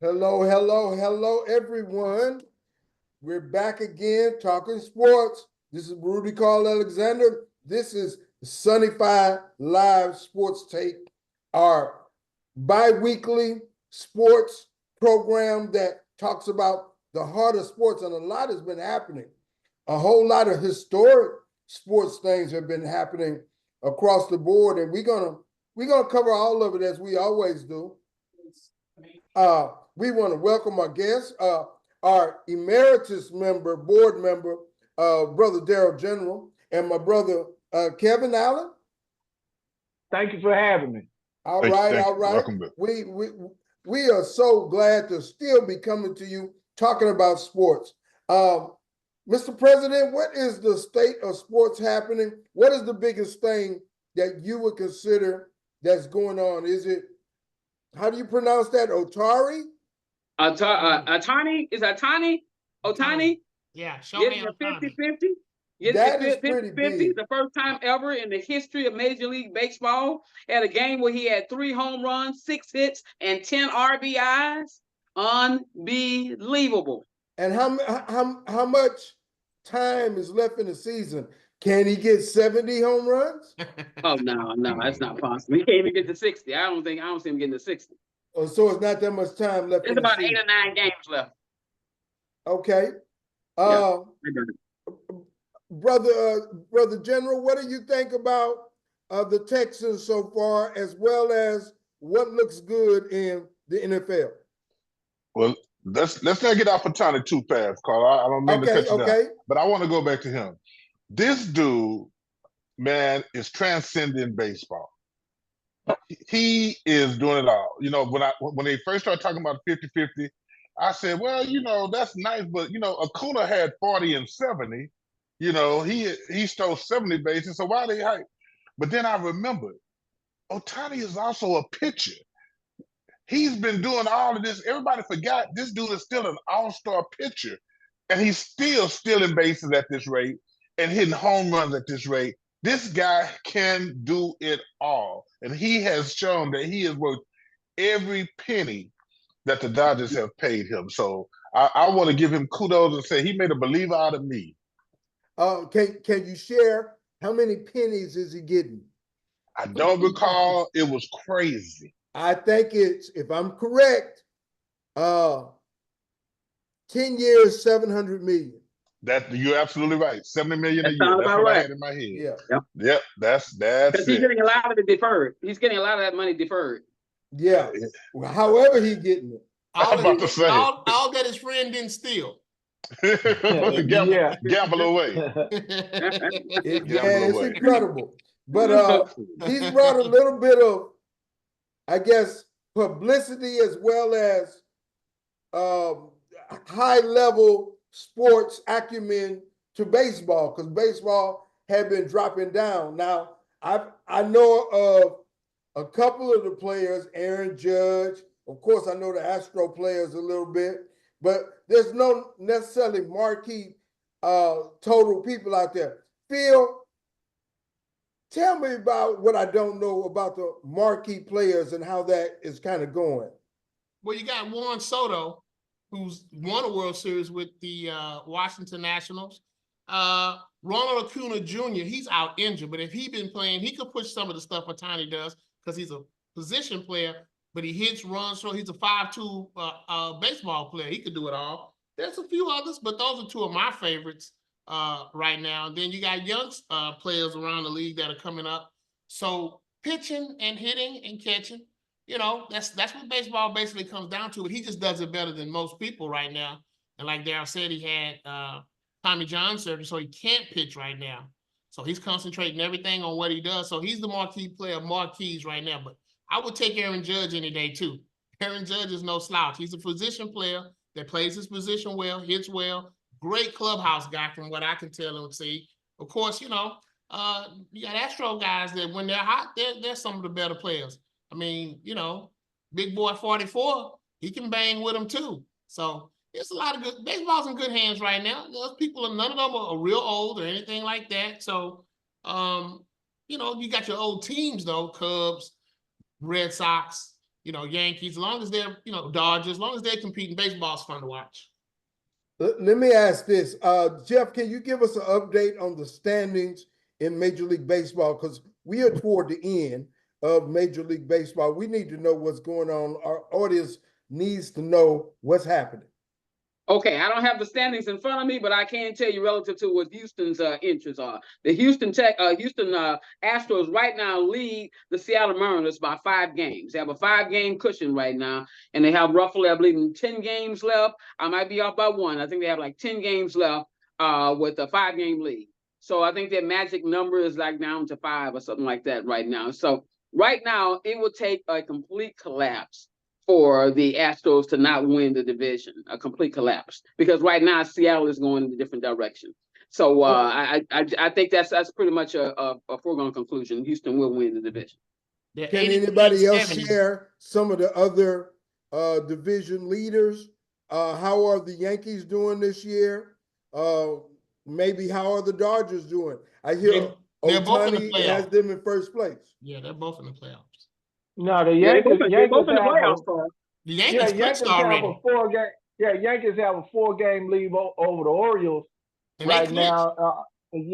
Hello, hello, hello, everyone. We're back again talking sports. This is Rudy Carl Alexander. This is Sunnyfy Live Sports Take, our bi-weekly sports program that talks about the heart of sports, and a lot has been happening. A whole lot of historic sports things have been happening across the board, and we're gonna cover all of it as we always do. We want to welcome our guests, our emeritus member, board member, Brother Darrell General, and my brother Kevin Allen. Thank you for having me. All Thank you, right, thank all you. right. Welcome back. We are so glad to still be coming to you talking about sports. Mr. President, what is the state of sports happening? What is the biggest thing that you would consider that's going on? Is it, how do you pronounce that? Otari? Atani is Atani Otani Yeah, getting Shohei a Ohtani. 50-50. Getting That a is 50-50, pretty big. the first time ever in the history of Major League Baseball at a game where he had 3 home runs, 6 hits, and 10 RBIs. Unbelievable. And how much time is left in the season? Can he get 70 home runs? Oh no, that's not possible. He can't even get to 60. I don't see him getting to 60. Oh, so it's not that much time left There's in the about 8 season. or 9 games left. Okay. Yeah. Brother General, what do you think about the Texans so far, as well as what looks good in the NFL? Well, let's not get off of Tony too fast, Carl. I don't mean to cut you down, but I want to go back to him. This dude, man, is transcending baseball. He is doing it all. You know, when they first started talking about 50-50, I said, well, you know, that's nice, but you know, Acuna had 40 and 70. You know, he stole 70 bases, so why they hype? But then I remembered, Ohtani is also a pitcher. He's been doing all of this. Everybody forgot this dude is still an all-star pitcher, and he's still stealing bases at this rate and hitting home runs at this rate. This guy can do it all, and he has shown that he is worth every penny that the Dodgers have paid him. So I want to give him kudos and say he made a believer out of me. Can you share how many pennies is he getting? I don't recall. It was crazy. I think it's, if I'm correct, 10 years, 700 million. That you're absolutely right. 70 million a That year. sounds That's about what I right. had in my head. Yeah. Yep. That's Because he's it. getting a lot of it deferred. He's getting a lot of that money deferred. Yeah. Well, however he getting it. I'm about to say. All that his friend didn't steal. Gamble away. It's incredible. But he's brought a little bit of, I guess, publicity as well as high-level sports acumen to baseball, because baseball had been dropping down. Now, I know of a couple of the players, Aaron Judge. Of course, I know the Astro players a little bit, but there's no necessarily marquee total people out there. Phil, tell me about what I don't know about the marquee players and how that is kind of going. Well, you got Juan Soto, who's won a World Series with the Washington Nationals. Ronald Acuna Jr., he's out injured, but if he'd been playing, he could push some of the stuff Ohtani does because he's a position player, but he hits, runs, so he's a 5'2" baseball player. He could do it all. There's a few others, but those are two of my favorites right now. And then you got young players around the league that are coming up. So pitching and hitting and catching, you know, that's what baseball basically comes down to. But he just does it better than most people right now. And like Darrell said, he had Tommy John surgery, so he can't pitch right now. So he's concentrating everything on what he does. So he's the marquee player, marquees right now. But I would take Aaron Judge any day too. Aaron Judge is no slouch. He's a position player that plays his position well, hits well, great clubhouse guy from what I can tell and see. Of course, you know, you got Astro guys that when they're hot, they're some of the better players. I mean, you know, Big Boy 44, he can bang with them too. So it's a lot of good, baseball's in good hands right now. Those people, none of them are real old or anything like that. So, you know, you got your old teams though, Cubs, Red Sox, Yankees, as long as they're, Dodgers, as long as they're competing, baseball's fun to watch. Let me ask this. Jeff, can you give us an update on the standings in Major League Baseball? Because we are toward the end of Major League Baseball. We need to know what's going on. Our audience needs to know what's happening. Okay, I don't have the standings in front of me, but I can tell you relative to what Houston's interests are. The Houston Astros right now lead the Seattle Mariners by 5 games. They have a 5-game cushion right now, and they have roughly, I believe, 10 games left. I might be off by 1. I think they have like 10 games left with a 5-game lead. So I think their magic number is like down to 5 or something like that right now. So right now, it will take a complete collapse for the Astros to not win the division, a complete collapse, because right now Seattle is going in a different direction. So I think that's pretty much a foregone conclusion. Houston will win the division. Can anybody else share some of the other division leaders? How are the Yankees doing this year? Maybe how are the Dodgers doing? I hear Ohtani has them in first place. Yeah, they're both in the playoffs. No, the Yankees both in the playoffs. The Yankees clinched already. Yankees have a 4-game lead over the Orioles right now. In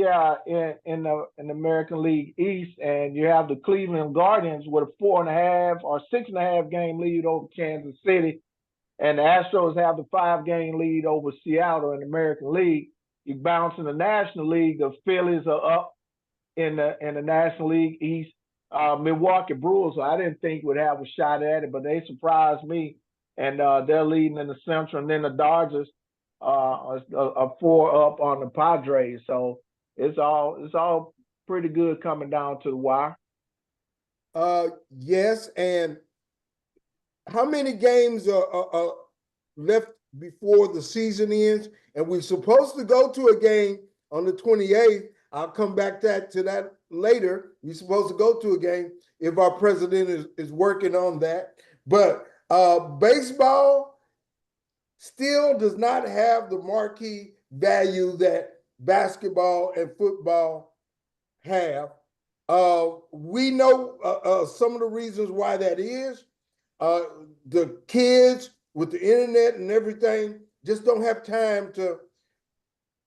the American League East, and you have the Cleveland Guardians with a 4.5 or 6.5 game lead over Kansas City, and the Astros have the 5-game lead over Seattle in the American League. You bounce in the National League, the Phillies are up in the National League East. Milwaukee Brewers, I didn't think would have a shot at it, but they surprised me, and they're leading in the Central. And then the Dodgers are 4 up on the Padres. So it's all pretty good coming down to the wire. Yes, and how many games are left before the season ends? And we're supposed to go to a game on the 28th. I'll come back to that later. We're supposed to go to a game if our president is working on that. But baseball still does not have the marquee value that basketball and football have. We know some of the reasons why that is. The kids with the internet and everything just don't have time to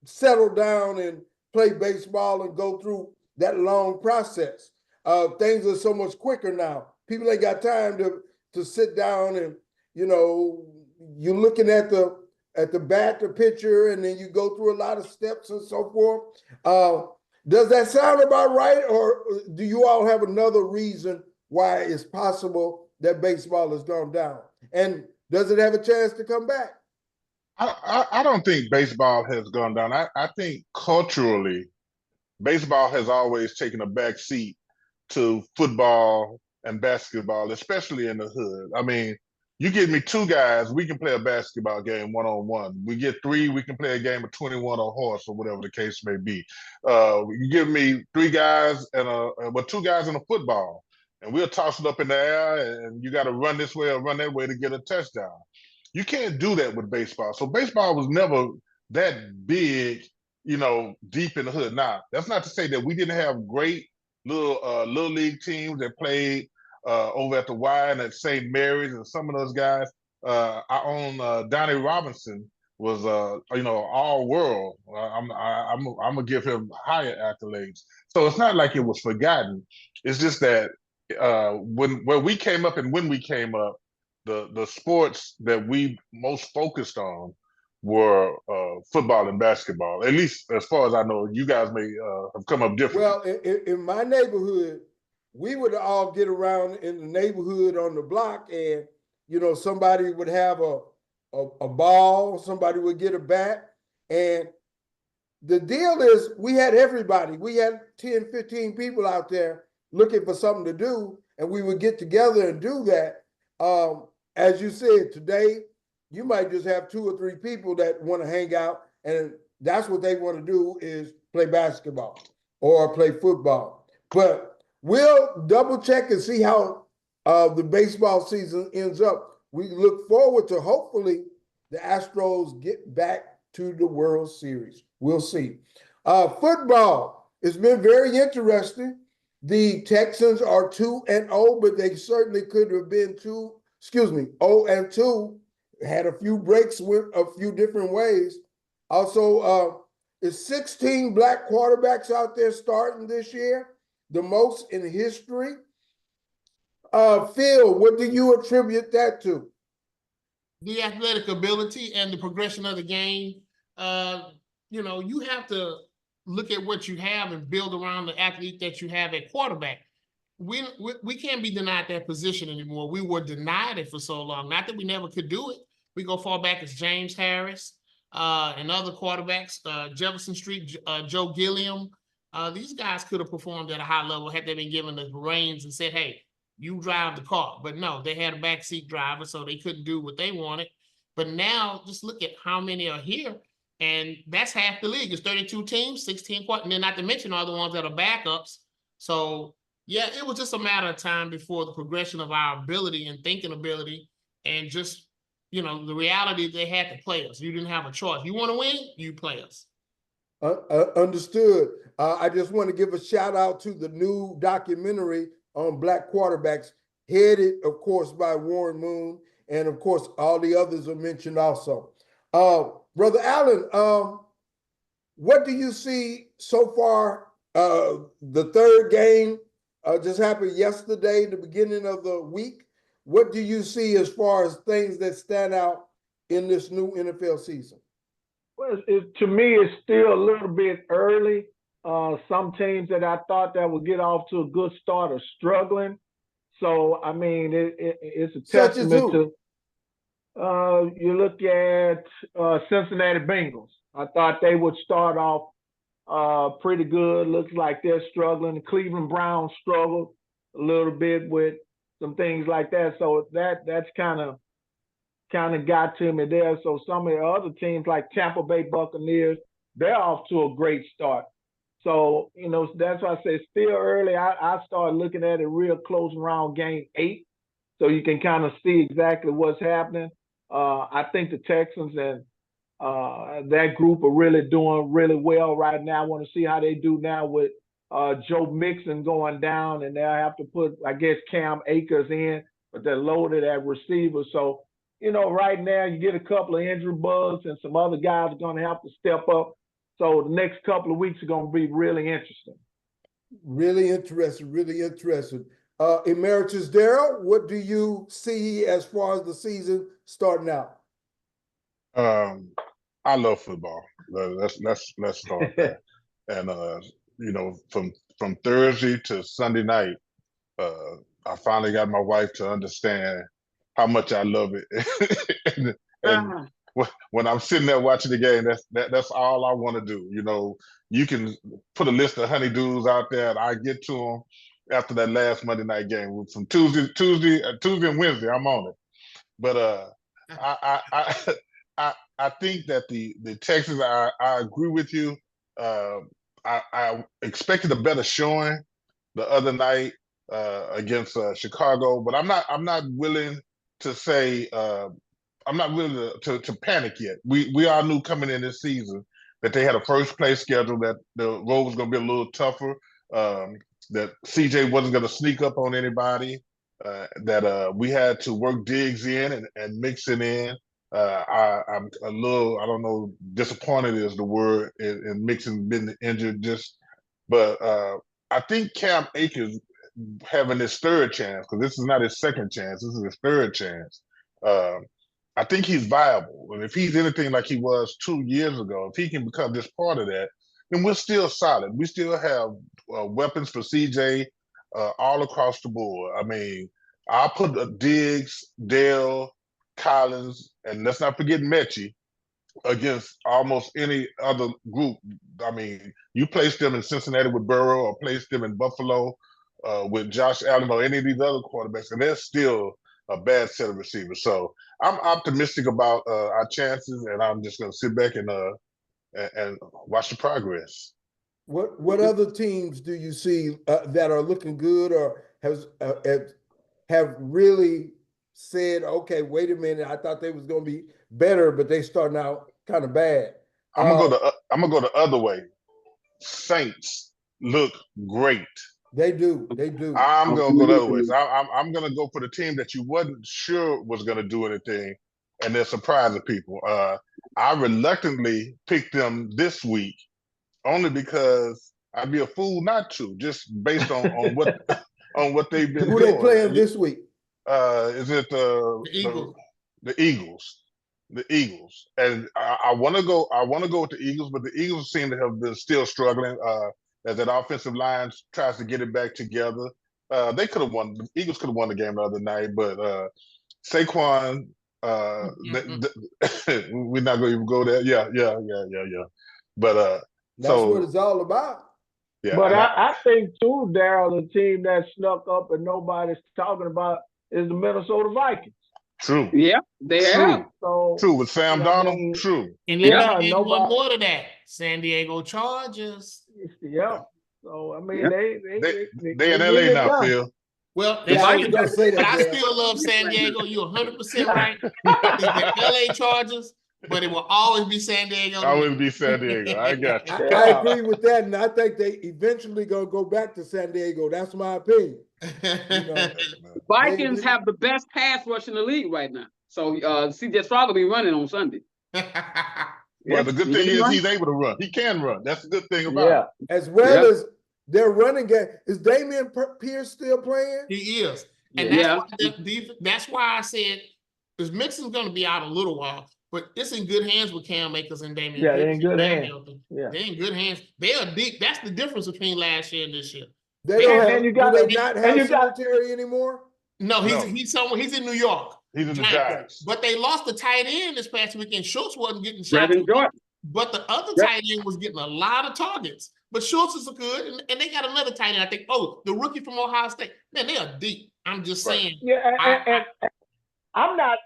settle down and play baseball and go through that long process. Things are so much quicker now. People ain't got time to sit down and, you're looking at the bat, the pitcher, and then you go through a lot of steps and so forth. Does that sound about right? Or do you all have another reason why it's possible that baseball has gone down? And does it have a chance to come back? I don't think baseball has gone down. I think culturally, baseball has always taken a back seat to football and basketball, especially in the hood. I mean, you give me 2 guys, we can play a basketball game one-on-one. We get 3, we can play a game of 21 or horse or whatever the case may be. You give me 3 guys and 2 guys in a football, and we'll toss it up in the air, and you got to run this way or run that way to get a touchdown. You can't do that with baseball. So baseball was never that big, deep in the hood. Now, that's not to say that we didn't have great little league teams that played over at the Y and at St. Mary's, and some of those guys. Our own Donnie Robinson was, all world. I'm gonna give him higher accolades. So it's not like it was forgotten. It's just that when we came up and when we came up, the sports that we most focused on were football and basketball. At least as far as I know, you guys may have come up different. Well, in my neighborhood, we would all get around in the neighborhood on the block, and somebody would have a ball, somebody would get a bat, and the deal is we had everybody. We had 10, 15 people out there looking for something to do, and we would get together and do that. As you said, today, you might just have 2 or 3 people that want to hang out, and that's what they want to do is play basketball or play football. But we'll double check and see how the baseball season ends up. We look forward to hopefully the Astros get back to the World Series. We'll see. Football, it's been very interesting. The Texans are 2-0, but they certainly could have been 2 0-2, had a few breaks, went a few different ways. Also, is 16 black quarterbacks out there starting this year, the most in history. Phil, what do you attribute that to? The athletic ability and the progression of the game. You have to look at what you have and build around the athlete that you have at quarterback. We can't be denied that position anymore. We were denied it for so long. Not that we never could do it. We go far back as James Harris and other quarterbacks, Jefferson Street, Joe Gilliam. These guys could have performed at a high level had they been given the reins and said, hey, you drive the car. But no, they had a backseat driver, so they couldn't do what they wanted. But now just look at how many are here. And that's half the league. It's 32 teams, 16 quarters, and then not to mention all the ones that are backups. So yeah, it was just a matter of time before the progression of our ability and thinking ability and just, the reality they had to play us. You didn't have a choice. You want to win, you play us. Understood. I just want to give a shout out to the new documentary on black quarterbacks, headed, of course, by Warren Moon. And of course, all the others are mentioned also. Brother Allen, what do you see so far? The third game just happened yesterday, the beginning of the week. What do you see as far as things that stand out in this new NFL season? Well, to me, it's still a little bit early. Some teams that I thought that would get off to a good start are struggling. So, I mean, it's a testament to, you look at Cincinnati Bengals. I thought they would start off pretty good. Looks like they're struggling. The Cleveland Browns struggled a little bit with some things like that. So that's kind of got to me there. So some of the other teams like Tampa Bay Buccaneers, they're off to a great start. So, that's why I say it's still early. I started looking at it real close around game 8, so you can kind of see exactly what's happening. I think the Texans and that group are really doing really well right now. I want to see how they do now with Joe Mixon going down, and they'll have to put, I guess, Cam Akers in, but they're loaded at receiver. So, right now you get a couple of injury bugs and some other guys are going to have to step up. So the next couple of weeks are going to be really interesting. Really interesting, really interesting. Emeritus Darrell, what do you see as far as the season starting out? I love football. Let's start there. And from Thursday to Sunday night, I finally got my wife to understand how much I love it. and when I'm sitting there watching the game, that's all I want to do. You can put a list of honeydews out there, and I get to them after that last Monday night game. From Tuesday and Wednesday, I'm on it. But I think that the Texans, I agree with you. I expected a better showing the other night against Chicago, but I'm not willing to say I'm not willing to panic yet. We all knew coming in this season that they had a first place schedule, that the road was going to be a little tougher, that CJ wasn't going to sneak up on anybody, that we had to work Diggs in and mix it in. I'm a little, I don't know, disappointed is the word in Mixon being injured, but I think Cam Akers having his third chance, because this is not his second chance, this is his third chance. I think he's viable. And if he's anything like he was 2 years ago, if he can become just part of that, then we're still solid. We still have weapons for CJ all across the board. I mean, I'll put Diggs, Dale, Collins, and let's not forget Mechie against almost any other group. I mean, you place them in Cincinnati with Burrow, or place them in Buffalo with Josh Allen, or any of these other quarterbacks, and they're still a bad set of receivers. So I'm optimistic about our chances, and I'm just going to sit back and watch the progress. What other teams do you see that are looking good, or have really said, okay, wait a minute, I thought they was going to be better, but they starting out kind of bad? I'm gonna go the other way. Saints look great. They do. They do. I'm gonna go the other way. So I'm gonna go for the team that you wasn't sure was gonna do anything, and they're surprising people. I reluctantly picked them this week only because I'd be a fool not to, just based on what on what they've been Who doing. they playing this week? Is it The Eagles? The Eagles. The Eagles. And I want to go with the Eagles, but the Eagles seem to have been still struggling as that offensive line tries to get it back together. They could have won. The Eagles could have won the game the other night, but Saquon, we're not going to even go there. Yeah. But that's what it's all about. Yeah, but I think too, Darryl, the team that snuck up and nobody's talking about is the Minnesota Vikings. True. Yeah, they have. So, true with Sam Darnold. True. And then one more to that, San Diego Chargers. Yeah. So I mean, they in LA now, Phil. Well, but I still love San Diego. You're 100% right. The LA Chargers, but it will always be San Diego. Always be San Diego. I got you. I agree with that, and I think they eventually gonna go back to San Diego. That's my opinion. Vikings have the best pass rush in the league right now. So CJ Stroud will be running on Sunday. Well, the good thing is he's able to run. He can run. That's the good thing about it. As well as their running game. Is Damian Pierce still playing? He is. And that's why I said, because Mixon's going to be out a little while, but it's in good hands with Cam Akers and Damian Pierce. They're in good hands. They're in good hands. They are deep. That's the difference between last year and this year. They don't not have Singletary anymore? No, he's somewhere. He's in New York. He's in the Giants. But they lost the tight end this past weekend. Schultz wasn't getting shots. But the other tight end was getting a lot of targets. But Schultz is good, and they got another tight end. I think, the rookie from Ohio State. Man, they are deep. I'm just saying. Yeah, and I'm not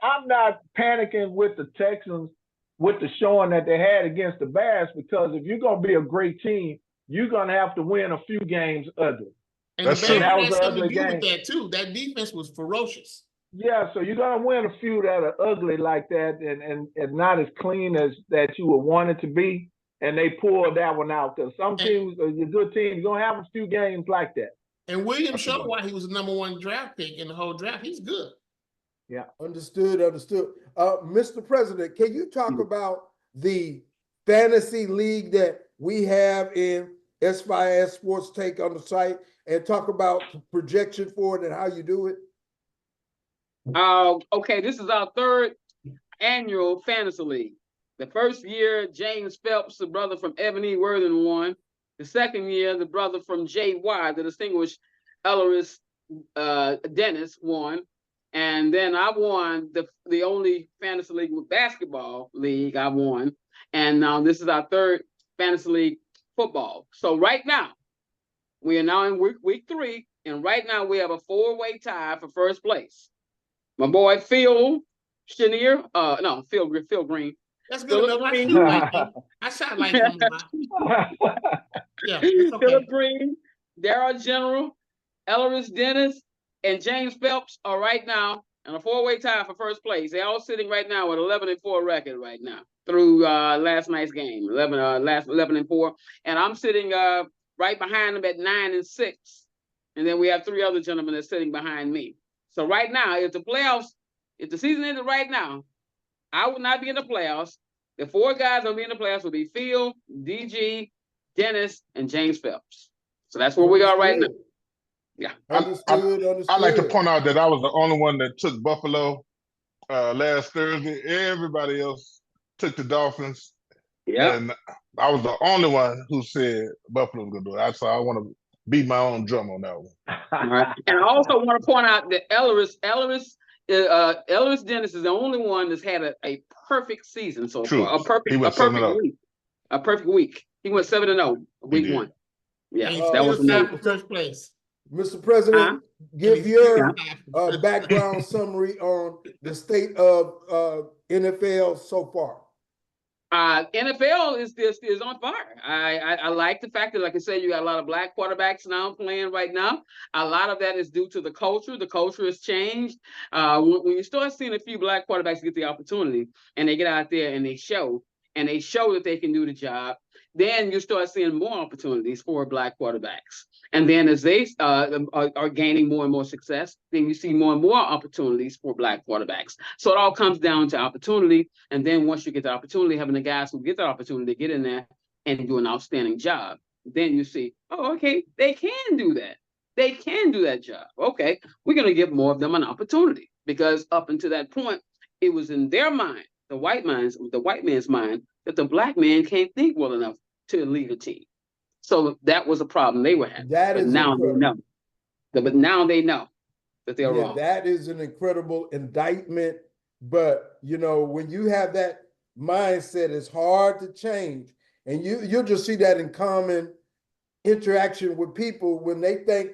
panicking with the Texans with the showing that they had against the Bears, because if you're gonna be a great team, you're gonna have to win a few games ugly. And the Bears had something to do with that too. That defense was ferocious. Yeah, so you're gonna win a few that are ugly like that, and not as clean as that you would want it to be. And they pulled that one out, because some teams, your good teams, you're gonna have a few games like that. And William showed why he was the #1 draft pick in the whole draft. He's good. Yeah, understood. Mr. President, can you talk about the fantasy league that we have in S5S Sportstake on the site, and talk about projection for it and how you do it? Okay, this is our third annual fantasy league. The first year, James Phelps, the brother from Evan E. Worthing, won. The second year, the brother from J.Y., the distinguished Elleris Dennis, won. And then I won the only fantasy league with basketball league I won. And now this is our third fantasy league football. So right now, we are now in week 3, and right now we have a 4-way tie for first place. My boy Phil Green. That's good enough. I shot like him. Philip Green, Darryl General, Elleris Dennis, and James Phelps are right now in a 4-way tie for first place. They're all sitting right now with 11-4 record right now through last night's game, 11-4, and I'm sitting right behind them at 9-6, and then we have 3 other gentlemen that's sitting behind me. So right now, if the season ended right now, I would not be in the playoffs. The 4 guys that will be in the playoffs will be Phil, DG, Dennis, and James Phelps. So that's where we are right now. Yeah. Understood. I'd like to point out that I was the only one that took Buffalo last Thursday. Everybody else took the Dolphins. Yeah. And I was the only one who said Buffalo was going to do it. So I want to beat my own drum on that one. All right. And I also want to point out that Elleris Dennis is the only one that's had a perfect season so far. A perfect week. He went 7-0 week 1. Yeah, that was amazing. First place. Mr. President, give your background summary on the state of NFL so far. NFL is on fire. I like the fact that, like I said, you got a lot of black quarterbacks now playing right now. A lot of that is due to the culture. The culture has changed. When you start seeing a few black quarterbacks get the opportunity and they get out there and they show that they can do the job, then you start seeing more opportunities for black quarterbacks. And then as they are gaining more and more success, then you see more and more opportunities for black quarterbacks. So it all comes down to opportunity. And then once you get the opportunity, having the guys who get the opportunity to get in there and do an outstanding job, then you see, oh, okay, they can do that. They can do that job. Okay, we're going to give more of them an opportunity, because up until that point, it was in their mind, the white man's mind, that the black man can't think well enough to lead a team. So that was a problem they were having. That is now incredible. they know. But now they know that they're wrong. That is an incredible indictment. But you know, when you have that mindset, it's hard to change. And you'll just see that in common interaction with people when they think,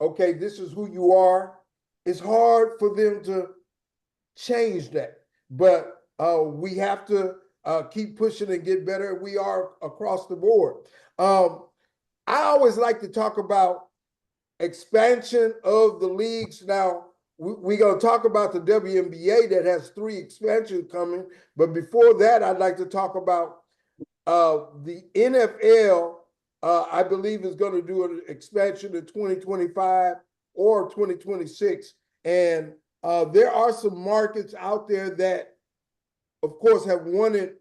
okay, this is who you are. It's hard for them to change that. But we have to keep pushing and get better. We are across the board. I always like to talk about expansion of the leagues. Now, we're going to talk about the WNBA that has 3 expansions coming. But before that, I'd like to talk about the NFL. I believe is going to do an expansion in 2025 or 2026. And there are some markets out there that, of course, have wanted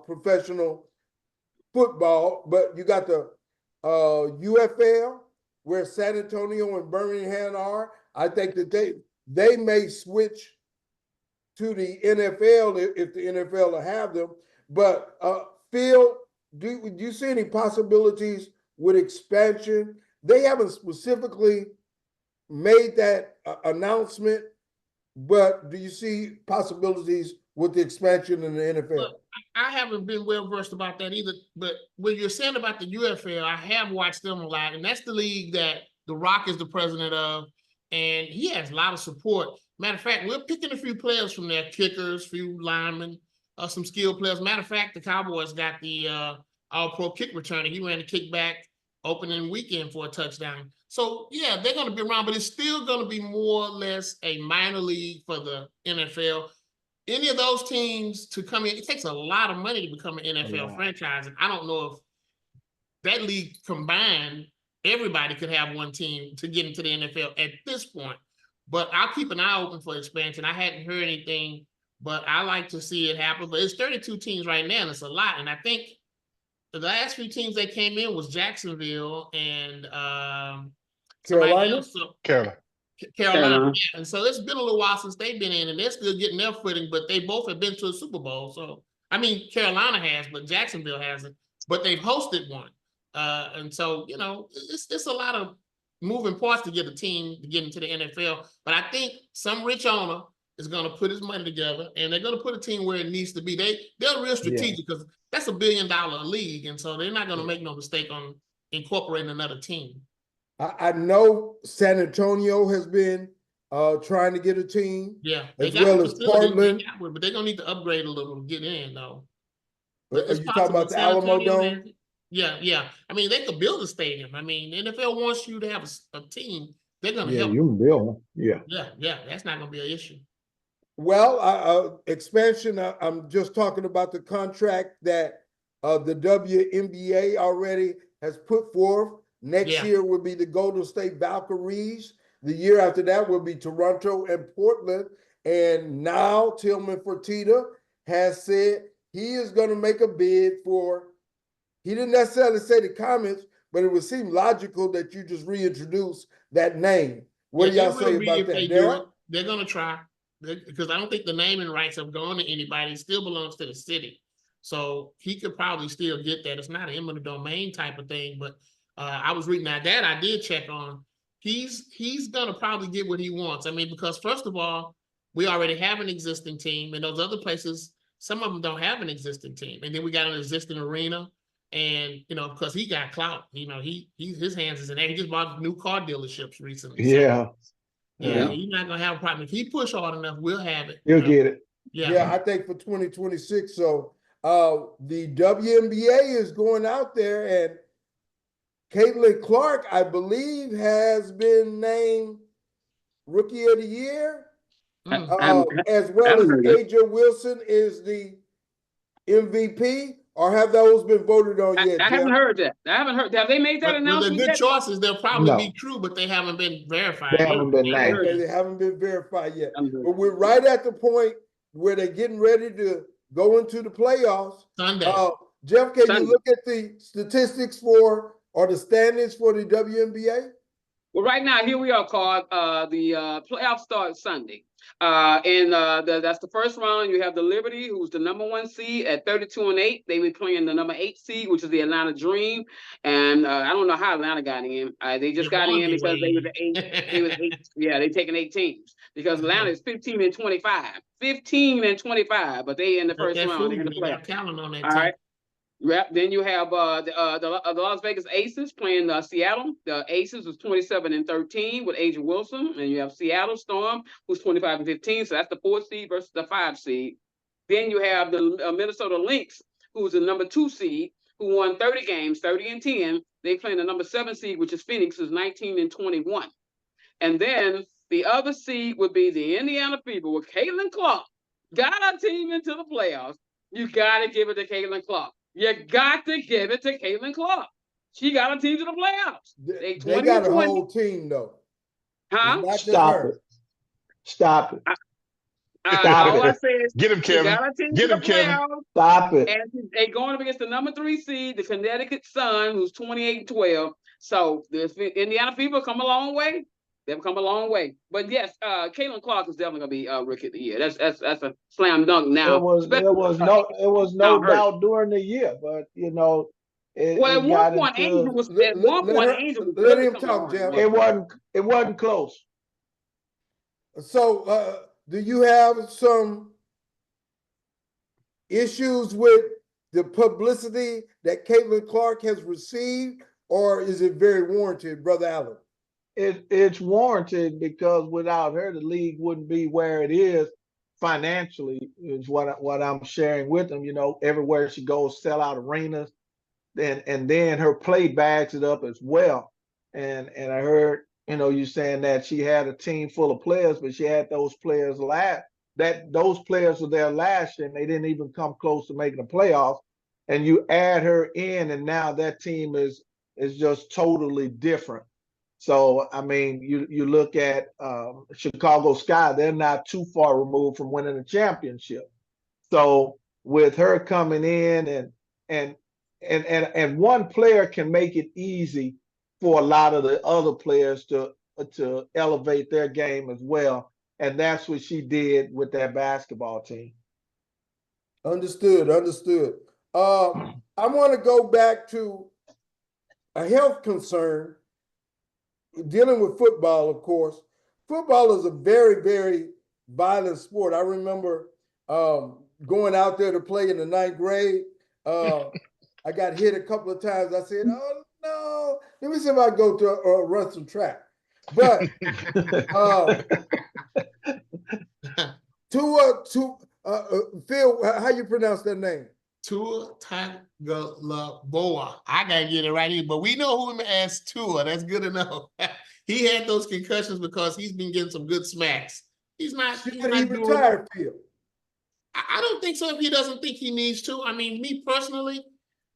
professional football, but you got the UFL, where San Antonio and Birmingham are. I think that they may switch to the NFL if the NFL will have them. But Phil, do you see any possibilities with expansion? They haven't specifically made that announcement, but do you see possibilities with the expansion in the NFL? Look, I haven't been well versed about that either, but what you're saying about the UFL, I have watched them a lot, and that's the league that The Rock is the president of, and he has a lot of support. Matter of fact, we're picking a few players from there, kickers, few linemen, some skilled players. Matter of fact, the Cowboys got the all-pro kick returner. He ran the kickback opening weekend for a touchdown. So, yeah, they're going to be around, but it's still going to be more or less a minor league for the NFL. Any of those teams to come in, it takes a lot of money to become an NFL franchise. And I don't know if that league combined, everybody could have one team to get into the NFL at this point. But I'll keep an eye open for expansion. I hadn't heard anything, but I like to see it happen. But it's 32 teams right now, and it's a lot. And I think the last few teams that came in was Jacksonville and Carolina? Carolina. Yeah. And so it's been a little while since they've been in, and they're still getting their footing, but they both have been to a Super Bowl. So, I mean, Carolina has, but Jacksonville hasn't, but they've hosted one. And so, you know, it's a lot of moving parts to get a team to get into the NFL. But I think some rich owner is going to put his money together, and they're going to put a team where it needs to be. They're real strategic because that's $1 billion league, and so they're not going to make no mistake on incorporating another team. I know San Antonio has been trying to get a team. Yeah, as well as Portland. But they're going to need to upgrade a little to get in, though. Are you talking about the Alamo Dome? Yeah. I mean, they could build a stadium. I mean, the NFL wants you to have a team. They're going to help. You can build. Yeah. That's not going to be an issue. Well, expansion, I'm just talking about the contract that the WNBA already has put forth. Next year will be the Golden State Valkyries. The year after that will be Toronto and Portland. And now Tillman Fertitta has said he is going to make a bid for, he didn't necessarily say the Comets, but it would seem logical that you just reintroduce that name. What do y'all say about that? They're going to try, because I don't think the naming rights have gone to anybody. It still belongs to the city. So he could probably still get that. It's not an eminent domain type of thing, but I was reading that I did check on. He's gonna probably get what he wants. I mean, because first of all, we already have an existing team, and those other places, some of them don't have an existing team. And then we got an existing arena, and you know, because he got clout, you know, his hands is in there. He just bought new car dealerships recently. Yeah. So, he's not gonna have a problem. If he push hard enough, we'll have it. He'll get it. Yeah, I think for 2026. So the WNBA is going out there, and Caitlin Clark, I believe, has been named Rookie of the Year, as well as Aja Wilson is the MVP. or have those been voted on yet? I haven't heard that. I haven't heard. Have they made that announcement the good yet? choices, they'll probably be true, but they haven't been verified. They haven't been named. Okay, they haven't been verified yet. But we're right at the point where they're getting ready to go into the playoffs. Sunday. Jeff, can you look at the statistics or the standings for the WNBA? Well, right now, here we are, Carl. The playoffs start Sunday. That's the first round. You have the Liberty, who's the #1 seed at 32-8. They were playing the #8 seed, which is the Atlanta Dream. And I don't know how Atlanta got in. They just got in because they were the 8. They were 8. Yeah, they taking 8 teams because Atlanta is 15-25. 15-25, but they in the first round. They're in the playoffs. All right. Yep. Then you have the Las Vegas Aces playing Seattle. The Aces was 27-13 with Asia Wilson, and you have Seattle Storm, who's 25-15. So that's the 4th seed versus the 5 seed. Then you have the Minnesota Lynx, who's the #2 seed, who won 30 games, 30-10. They playing the #7 seed, which is Phoenix, who's 19-21. And then the other seed would be the Indiana Fever with Caitlin Clark. Got a team into the playoffs. You got to give it to Caitlin Clark. You got to give it to Caitlin Clark. She got a team to the playoffs. They got a whole team, though. Huh? Stop it. Stop it. All I say is, get him, Kevin. Get him, Kevin. Stop it. And they going up against the #3 seed, the Connecticut Sun, who's 28-12. So the Indiana Fever come a long way. They've come a long way. But yes, Caitlin Clark is definitely gonna be Rookie of the Year. That's a slam dunk now. There was no doubt during the year, but you know, at one point Angel was let him talk, Jeff. It wasn't close. So do you have some issues with the publicity that Caitlin Clark has received, or is it very warranted, Brother Allen? It's warranted because without her, the league wouldn't be where it is financially. Is what I'm sharing with them. You know, everywhere she goes, sell out arenas, and then her play backs it up as well. And I heard, you know, you saying that she had a team full of players, but she had those players those players were there last year and they didn't even come close to making the playoffs. And you add her in, and now that team is just totally different. So, I mean, you look at Chicago Sky, they're not too far removed from winning a championship. So with her coming in and one player can make it easy for a lot of the other players to elevate their game as well. And that's what she did with that basketball team. Understood. I want to go back to a health concern. Dealing with football, of course. Football is a very, very violent sport. I remember going out there to play in the 9th grade. I got hit a couple of times. I said, oh, no, let me see if I go to run some track. But Phil, how you pronounce that name? Tua Tagovailoa. I gotta get it right here, but we know who him as Tua. That's good enough. He had those concussions because he's been getting some good smacks. He's not retired, Phil. I don't think so. If he doesn't think he needs to. I mean, me personally,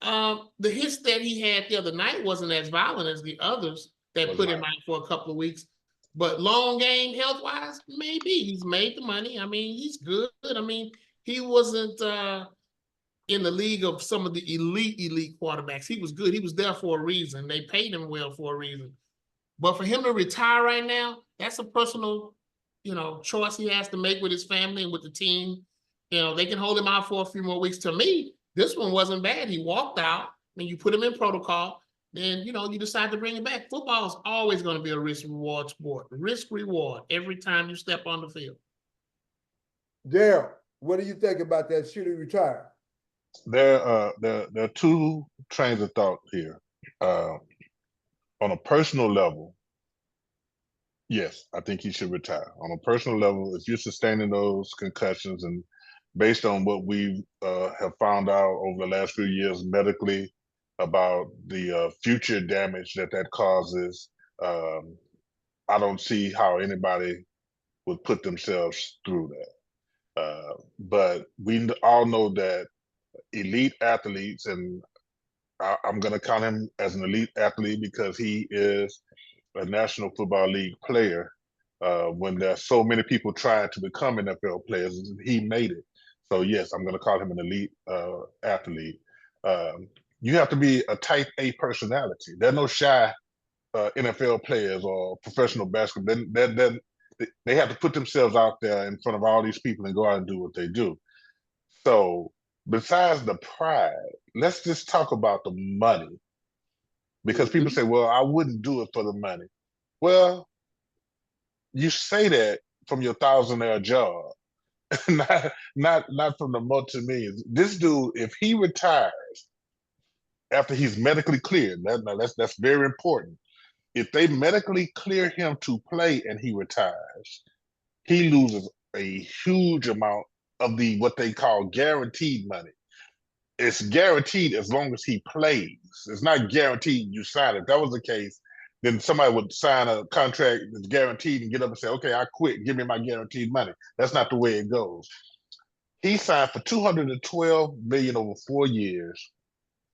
the hits that he had the other night wasn't as violent as the others that put him out for a couple of weeks. But long game, health wise, maybe he's made the money. I mean, he's good. I mean, he wasn't in the league of some of the elite quarterbacks. He was good. He was there for a reason. They paid him well for a reason. But for him to retire right now, that's a personal, choice he has to make with his family and with the team. They can hold him out for a few more weeks. To me, this one wasn't bad. He walked out, and you put him in protocol. Then, you decide to bring him back. Football is always going to be a risk-reward sport. Risk-reward every time you step on the field. Darryl, what do you think about that? Should he retire? There are two trains of thought here. On a personal level, yes, I think he should retire. On a personal level, if you're sustaining those concussions, and based on what we have found out over the last few years medically about the future damage that causes, I don't see how anybody would put themselves through that. But we all know that elite athletes, and I'm going to count him as an elite athlete because he is a National Football League player. When there's so many people trying to become NFL players, he made it. So yes, I'm going to call him an elite athlete. You have to be a type A personality. There are no shy NFL players or professional basketball. They have to put themselves out there in front of all these people and go out and do what they do. So besides the pride, let's just talk about the money. Because people say, well, I wouldn't do it for the money. Well, you say that from your $1,000 job, not from the multi-millions. This dude, if he retires after he's medically cleared, that's very important. If they medically clear him to play and he retires, he loses a huge amount of the what they call guaranteed money. It's guaranteed as long as he plays. It's not guaranteed you sign it. If that was the case, then somebody would sign a contract that's guaranteed and get up and say, okay, I quit, give me my guaranteed money. That's not the way it goes. He signed for $212 million over 4 years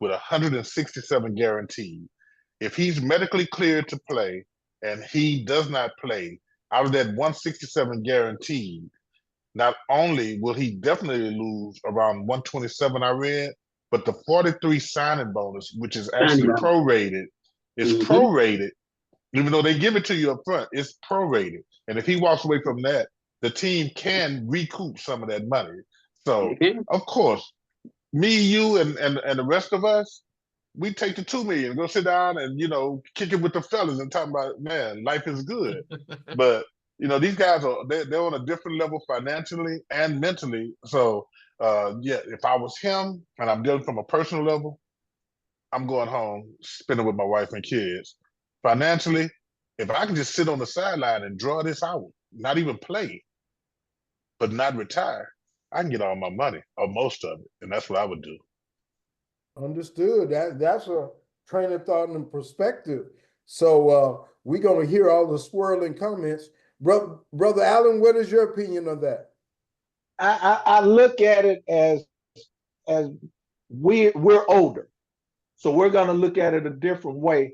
with 167 guaranteed. If he's medically cleared to play and he does not play, out of that 167 guaranteed, not only will he definitely lose around 127 I read, but the 43 signing bonus, which is actually prorated, is prorated, even though they give it to you up front, it's prorated. And if he walks away from that, the team can recoup some of that money. So, of course, me, you, and the rest of us, we take the $2 million, go sit down and, kick it with the fellas and talk about, man, life is good. But these guys they're on a different level financially and mentally. So yeah, if I was him and I'm dealing from a personal level, I'm going home, spending with my wife and kids. Financially, if I can just sit on the sideline and draw this out, not even play, but not retire, I can get all my money or most of it. And that's what I would do. Understood. That's a train of thought and perspective. So we're going to hear all the swirling comments. Brother Allen, what is your opinion on that? I look at it as we're older, so we're going to look at it a different way.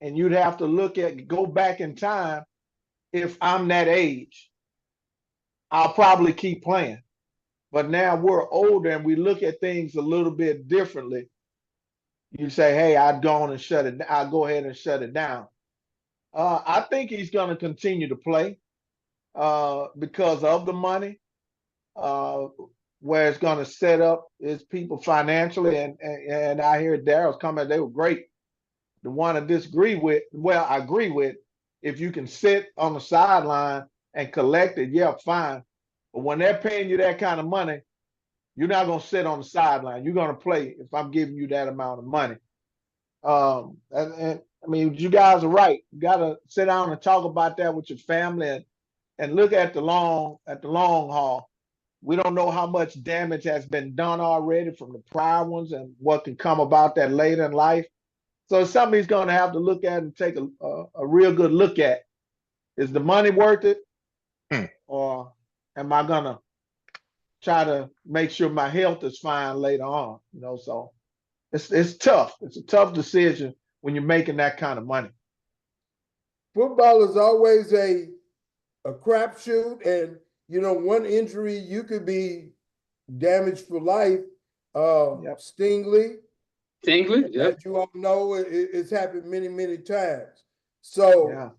And you'd have to go back in time. If I'm that age, I'll probably keep playing. But now we're older and we look at things a little bit differently. You say, hey, I'll go ahead and shut it down. I think he's going to continue to play because of the money, where it's going to set up his people financially. And I hear Darryl's comment, they were great. The one I disagree with, well, I agree with, if you can sit on the sideline and collect it, yeah, fine. But when they're paying you that kind of money, you're not going to sit on the sideline. You're going to play if I'm giving you that amount of money. And I mean, you guys are right. You got to sit down and talk about that with your family and look at the long haul. We don't know how much damage has been done already from the prior ones and what can come about that later in life. So it's something he's going to have to look at and take a real good look at. Is the money worth it? Or am I going to try to make sure my health is fine later on? So it's tough. It's a tough decision when you're making that kind of money. Football is always a crapshoot, and one injury you could be damaged for life. Stingley, as you all know, it's happened many, many times. So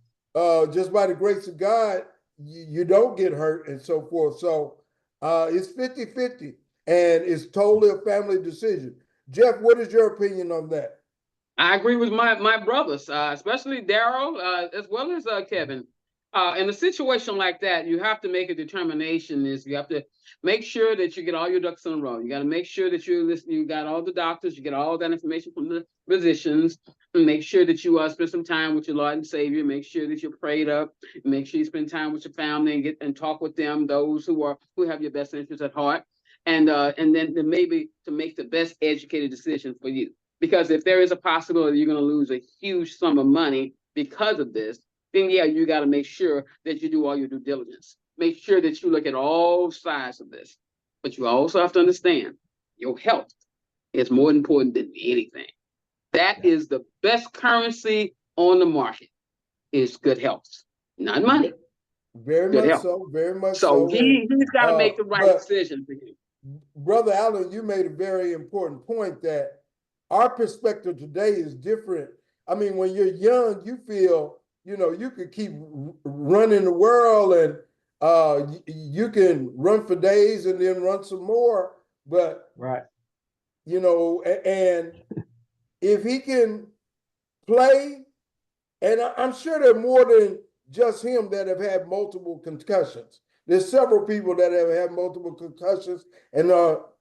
just by the grace of God, you don't get hurt and so forth. So it's 50-50, and it's totally a family decision. Jeff, what is your opinion on that? I agree with my brothers, especially Darryl, as well as Kevin. In a situation like that, you have to make a determination. You have to make sure that you get all your ducks in a row. You got to make sure that you got all the doctors, you get all that information from the physicians, and make sure that you spend some time with your Lord and Savior. Make sure that you're prayed up. Make sure you spend time with your family and talk with them, those who have your best interests at heart, and then maybe to make the best educated decision for you. Because if there is a possibility you're going to lose a huge sum of money because of this, then yeah, you got to make sure that you do all your due diligence. Make sure that you look at all sides of this. But you also have to understand your health is more important than anything. That is the best currency on the market, is good health, not money. Very Good much health. so, very much So so. he's got to make the right decision for him. Brother Allen, you made a very important point that our perspective today is different. I mean, when you're young, you feel, you could keep running the world and you can run for days and then run some more. But, right. And if he can play, and I'm sure there are more than just him that have had multiple concussions. There's several people that have had multiple concussions and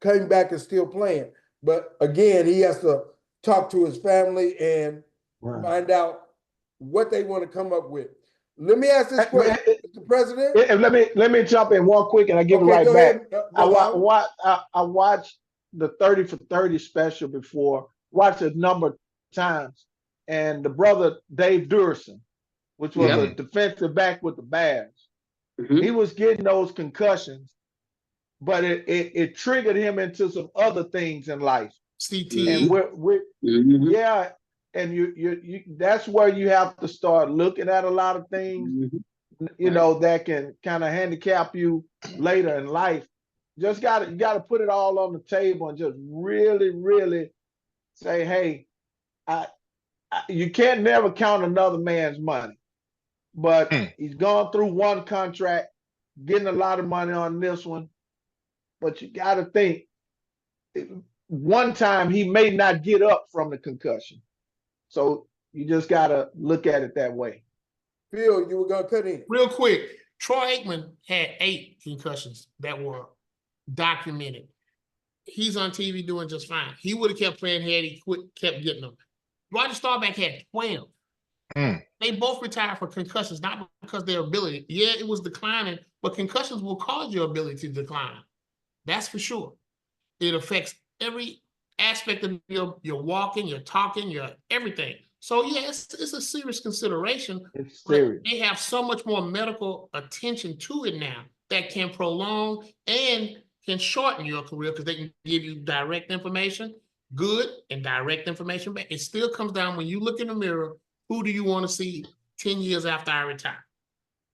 came back and still playing. But again, he has to talk to his family and find out what they want to come up with. Let me ask this question, Mr. President. Let me jump in one quick, and I give it right back. I watched the 30 for 30 special before. Watched it a number of times, and the brother Dave Durson, which was a defensive back with the Bears. He was getting those concussions, but it triggered him into some other things in life. CTE. And yeah, and you that's where you have to start looking at a lot of things, that can kind of handicap you later in life. You got to put it all on the table and just really, really say, hey, you can't never count another man's money. But he's gone through one contract, getting a lot of money on this one. But you got to think, one time he may not get up from the concussion. So you just got to look at it that way. Phil, you were going to cut in. Real quick, Troy Aikman had 8 concussions that were documented. He's on TV doing just fine. He would have kept playing had he kept getting them. Roger Staubach had 12. They both retired for concussions, not because their ability. Yeah, it was declining, but concussions will cause your ability to decline. That's for sure. It affects every aspect of your walking, your talking, your everything. So yeah, it's a serious consideration. It's serious. They have so much more medical attention to it now that can prolong and can shorten your career because they can give you direct information, good and direct information back. It still comes down when you look in the mirror. Who do you want to see 10 years after I retire?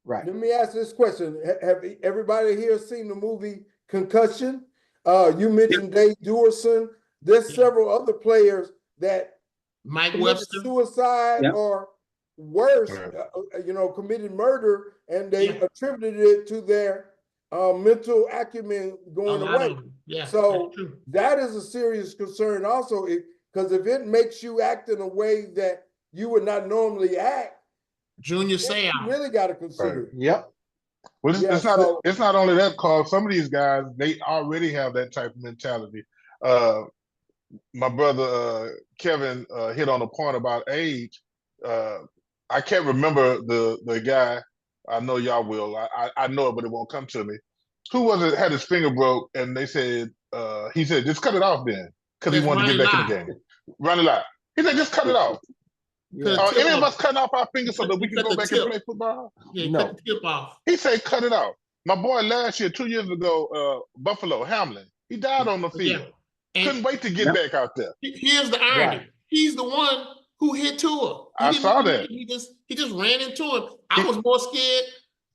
Right. Let me ask this question. Have everybody here seen the movie Concussion? You mentioned Dave Durson. There's several other players that Mike committed Webster. suicide or worse, committed murder, and they attributed it to their mental acumen going away. So that is a serious concern also, because if it makes you act in a way that you would not normally act, Junior Seau. You really got to consider. Yep. Well, it's not only that, Carl. Some of these guys, they already have that type of mentality. My brother Kevin hit on a point about age. I can't remember the guy. I know y'all will. I know it, but it won't come to me. Who was it had his finger broke, and they said he said just cut it off then because he wanted to get back in the game. Ronnie Lott. He said just cut it off. Are any of us cutting off our fingers so that we can go back and play football? Yeah, cut the tip off. He said cut it off. My boy last year, 2 years ago, Buffalo, Hamlin, he died on the field. Couldn't wait to get back out there. Here's the irony. Right. He's the one who hit Tua. I saw that. He just ran into him. I was more scared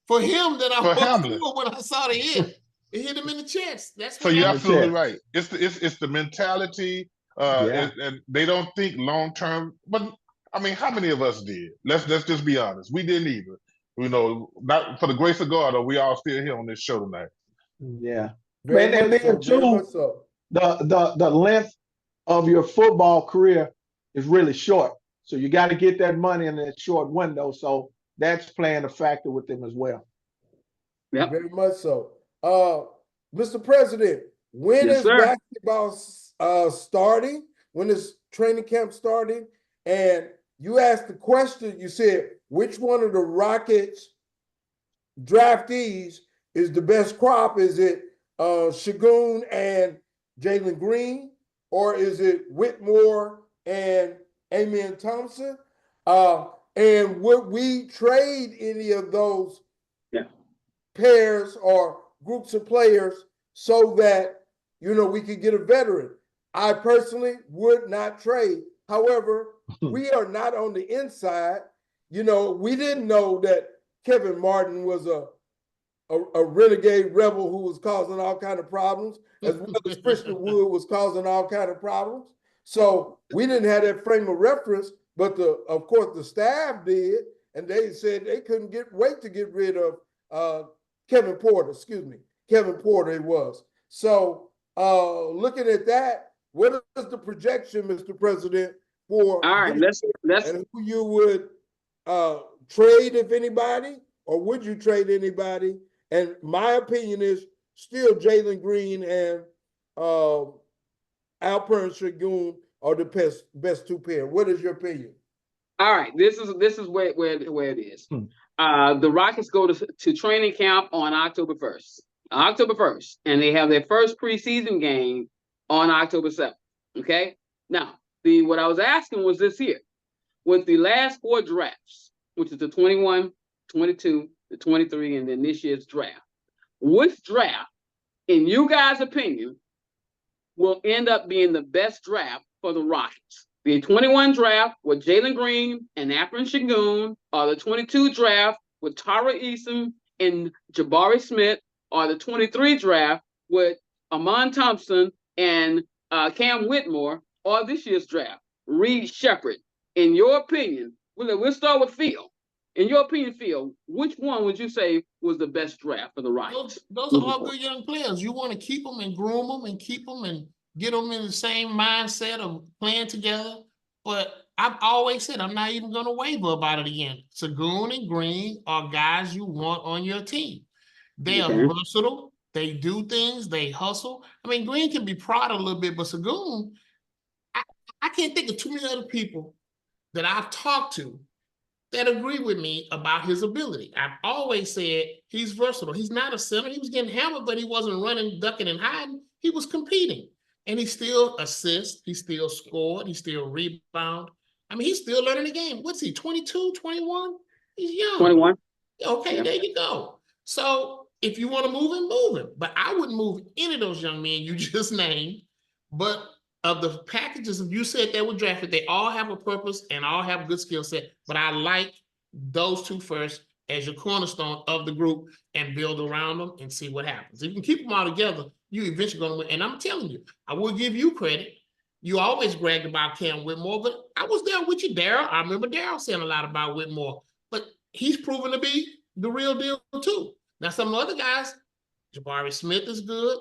for him than I was Tua when I saw the hit. It hit him in the chest. That's so you're absolutely right. It's the mentality, and they don't think long term. But I mean, how many of us did? Let's just be honest. We didn't either. Not for the grace of God, are we all still here on this show tonight? Yeah. And then too, the length of your football career is really short. So you got to get that money in that short window. So that's playing a factor with them as well. Yeah, very much so. Mr. President, when is basketball starting? When is training camp starting? And you asked the question, you said, which one of the Rockets draftees is the best crop? Is it Şengün and Jalen Green, or is it Whitmore and Amen Thompson? And would we trade any of those pairs or groups of players so that we could get a veteran? I personally would not trade. However, we are not on the inside. You know, we didn't know that Kevin Martin was a renegade rebel who was causing all kind of problems, as well as Christian Wood was causing all kind of problems. So we didn't have that frame of reference, but of course the staff did, and they said they couldn't wait to get rid of Kevin Porter. Excuse me, Kevin Porter it was. So looking at that, what is the projection, Mr. President, for all right? Let's and who you would trade, if anybody, or would you trade anybody? And my opinion is still Jalen Green and Alperen Şengün are the best two pair. What is your opinion? All right, this is where it is. The Rockets go to training camp on October 1st, and they have their first preseason game on October 7th. Okay, now what I was asking was this here: with the last 4 drafts, which is the 21, 22, the 23, and then this year's draft, which draft, in you guys' opinion, will end up being the best draft for the Rockets? The 21 draft with Jalen Green and Alperen Şengün, or the 22 draft with Tara Eason and Jabari Smith, or the 23 draft with Amon Thompson and Cam Whitmore, or this year's draft, Reed Sheppard. In your opinion, we'll start with Phil. In your opinion, Phil, which one would you say was the best draft for the Rockets? Those are all good young players. You want to keep them and groom them and keep them and get them in the same mindset of playing together. But I've always said I'm not even going to waver about it again. Şengün and Green are guys you want on your team. They are versatile. They do things. They hustle. I mean, Green can be proud a little bit, but Şengün, I can't think of too many other people that I've talked to that agree with me about his ability. I've always said he's versatile. He's not a center. He was getting hammered, but he wasn't running, ducking, and hiding. He was competing. And he still assists. He still scored. He still rebounded. I mean, he's still learning the game. What's he, 22, 21? He's young. 21. Okay, there you go. So if you want to move him. But I wouldn't move any of those young men you just named. But of the packages, if you said they were drafted, they all have a purpose and all have a good skill set. But I like those 2 first as your cornerstone of the group and build around them and see what happens. If you can keep them all together, you eventually going to win. And I'm telling you, I will give you credit. You always bragged about Cam Whitmore, but I was there with you, Darryl. I remember Darryl saying a lot about Whitmore, but he's proven to be the real deal too. Now, some of the other guys, Jabari Smith is good.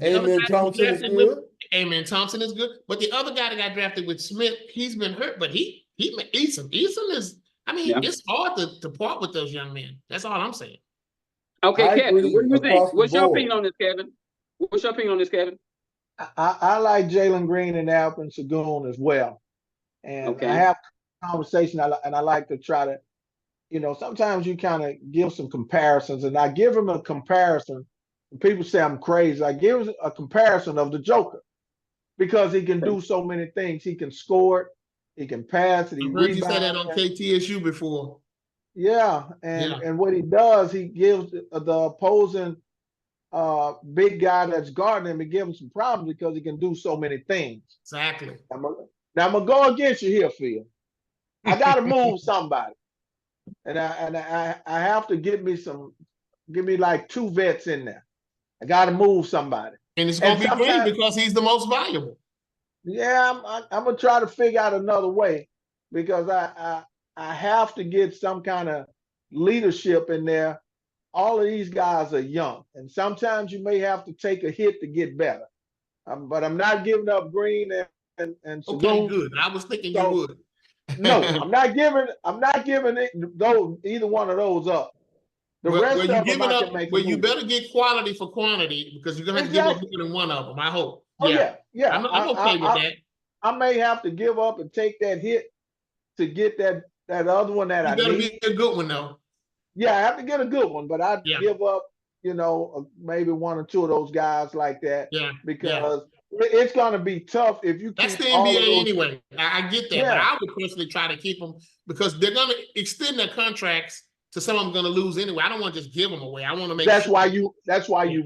Amen Thompson is good. Amen Thompson is good. But the other guy that got drafted with Smith, he's been hurt, but Eason is, I mean, it's hard to part with those young men. That's all I'm saying. Okay, Kevin, what do you think? What's your opinion on this, Kevin? What's your opinion on this, Kevin? I like Jalen Green and Alperen Şengün as well. And I have conversation, and I like to try to, sometimes you kind of give some comparisons, and I give him a comparison. People say I'm crazy. I give a comparison of the Joker because he can do so many things. He can score it. He can pass it. He heard you say that on KTSU before. Yeah, and what he does, he gives the opposing big guy that's guarding him, he gives him some problems because he can do so many things. Exactly. Now I'm gonna go against you here, Phil. I got to move somebody, and I have to give me like 2 vets in there. I got to move somebody, and it's gonna be Green because he's the most valuable. Yeah, I'm gonna try to figure out another way because I have to get some kind of leadership in there. All of these guys are young, and sometimes you may have to take a hit to get better. But I'm not giving up Green and Şengün. Okay, good. I was thinking you would. No, I'm not giving either one of those up. The rest of them I can make. Well, you better get quality for quantity because you're gonna have to give up more than one of them. I hope. Yeah. I'm okay with that. I may have to give up and take that hit to get that other one that I need. You better be a good one though. Yeah, I have to get a good one, but I'd give up, maybe 1 or 2 of those guys like that. Yeah. Because it's going to be tough if you keep. That's the NBA anyway. I get that, but I would personally try to keep them because they're going to extend their contracts. So some of them going to lose anyway. I don't want to just give them away. I want to make. That's why you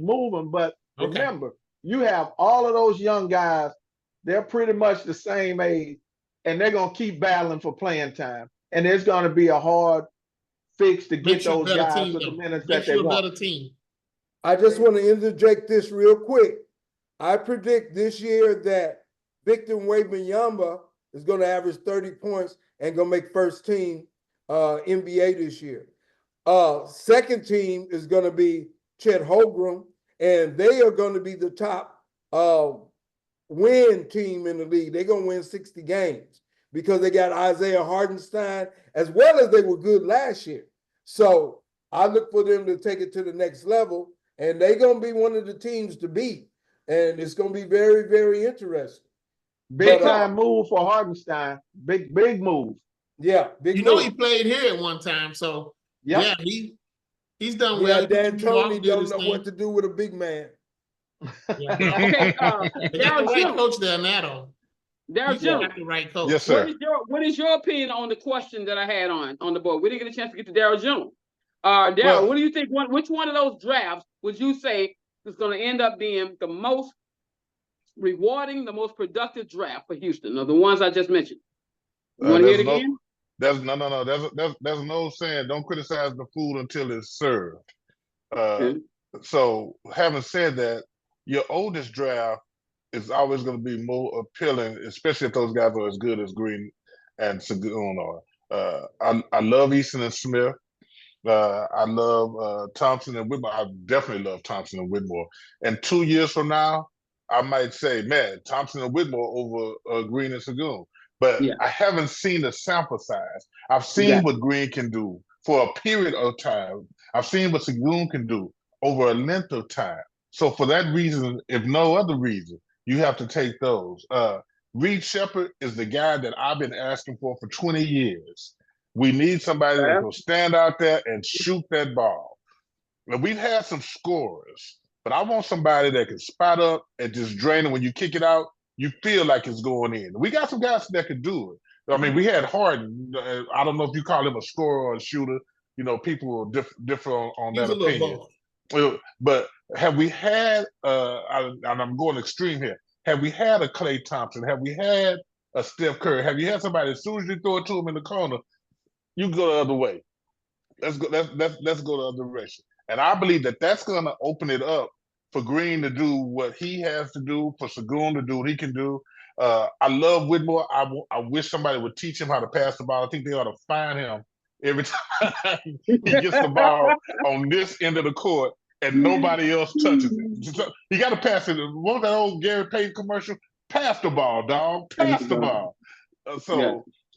move them. But remember, you have all of those young guys, they're pretty much the same age, and they're going to keep battling for playing time. And it's going to be a hard fix to get those guys to the minutes that they want. Better team. I just want to interject this real quick. I predict this year that Victor Wembanyama is going to average 30 points and going to make first team NBA this year. Second team is going to be Chet Holmgren, and they are going to be the top win team in the league. They're going to win 60 games because they got Isaiah Hartenstein, as well as they were good last year. So I look for them to take it to the next level, and they're going to be one of the teams to beat. And it's going to be very, very interesting. Big time move for Hartenstein. Big move. Yeah, big move. You know he played here at one time, so yeah, he's done well. Yeah, Dan Tony don't know what to do with a big man. Yeah. Okay, they got the right coach there now. Darryl got the right coach. Yes, sir. What is your opinion on the question that I had on the board? We didn't get a chance to get to Darryl Jones. Darryl, what do you think? Which one of those drafts would you say is going to end up being the most rewarding, the most productive draft for Houston, of the ones I just mentioned? You want to hear it again? There's no. There's an old saying: "Don't criticize the food until it's served." So, having said that, your oldest draft is always going to be more appealing, especially if those guys are as good as Green and Sengun are. I love Easton and Smith. I love Thompson and Whitmore. I definitely love Thompson and Whitmore. And 2 years from now, I might say, man, Thompson and Whitmore over Green and Sengun. But I haven't seen the sample size. I've seen what Green can do for a period of time. I've seen what Sengun can do over a length of time. So for that reason, if no other reason, you have to take those. Reed Shepherd is the guy that I've been asking for 20 years. We need somebody that will stand out there and shoot that ball. Now, we've had some scorers, but I want somebody that can spot up and just drain it. When you kick it out, you feel like it's going in. We got some guys that could do it. I mean, we had Harden. I don't know if you call him a scorer or a shooter. You know, people will differ on that opinion. But have we had, and I'm going extreme here, have we had a Klay Thompson? Have we had a Steph Curry? Have you had somebody, as soon as you throw it to him in the corner, you go the other way? Let's go the other direction. And I believe that that's going to open it up for Green to do what he has to do, for Sengun to do what he can do. I love Whitmore. I wish somebody would teach him how to pass the ball. I think they ought to find him every time he gets the ball on this end of the court and nobody else touches it. You got to pass it. What was that old Gary Payton commercial? Pass the ball, dog. Pass the ball.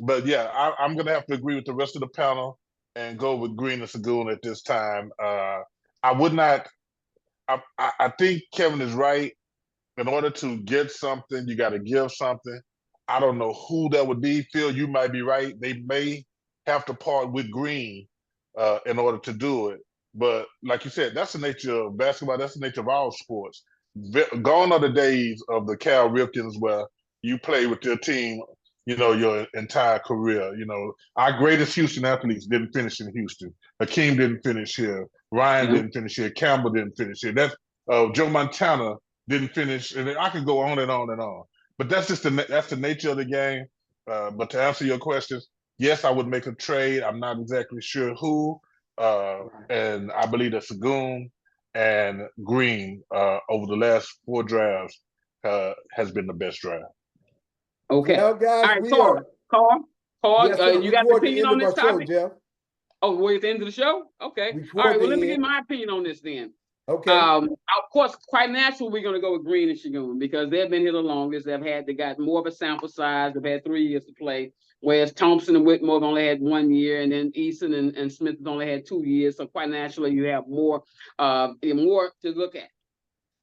But yeah, I'm going to have to agree with the rest of the panel and go with Green and Sengun at this time. I would not. I think Kevin is right. In order to get something, you got to give something. I don't know who that would be. Phil, you might be right. They may have to part with Green in order to do it. But like you said, that's the nature of basketball. That's the nature of all sports. Gone are the days of the Cal Ripkens where you play with your team, you know, your entire career. You know, our greatest Houston athletes didn't finish in Houston. Hakeem didn't finish here. Ryan didn't finish here. Campbell didn't finish here. That's Joe Montana didn't finish, and I can go on and on and on. But that's just that's the nature of the game. But to answer your questions, yes, I would make a trade. I'm not exactly sure who, and I believe that Sengun and Green over the last 4 drafts has been the best draft. Okay. Well, guys, all right, Carl, yes, you got an opinion on this topic? Show, oh, we're at the end of the show? Okay. All right, well, let me give my opinion on this then. Okay. Of course, quite natural, we're going to go with Green and Sengun because they've been here the longest. They got more of a sample size. They've had 3 years to play, whereas Thompson and Whitmore have only had 1 year, and then Easton and Smith have only had 2 years. So quite naturally, you have more to look at.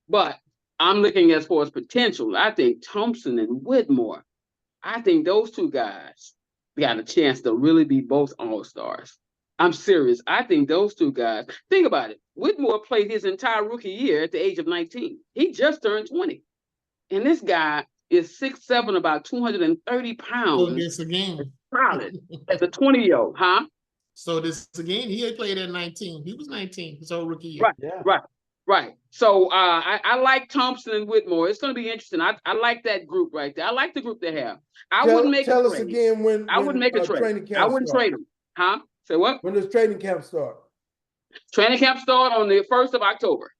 But I'm looking as far as potential. I think Thompson and Whitmore, I think those 2 guys got a chance to really be both all-stars. I'm serious. I think those 2 guys, think about it. Whitmore played his entire rookie year at the age of 19. He just turned 20. And this guy is 6'7", about 230 pounds. So this again. Solid as a 20-year-old, huh? So this again, he had played at 19. He was 19 his whole rookie year. Right. Right. So I like Thompson and Whitmore. It's going to be interesting. I like that group right there. I like the group they have. I wouldn't make a Tell us trade. again when I wouldn't make a trade. training camp I wouldn't start. trade them. Huh? Say what? When does training camp start? Training camp start on the 1st of October.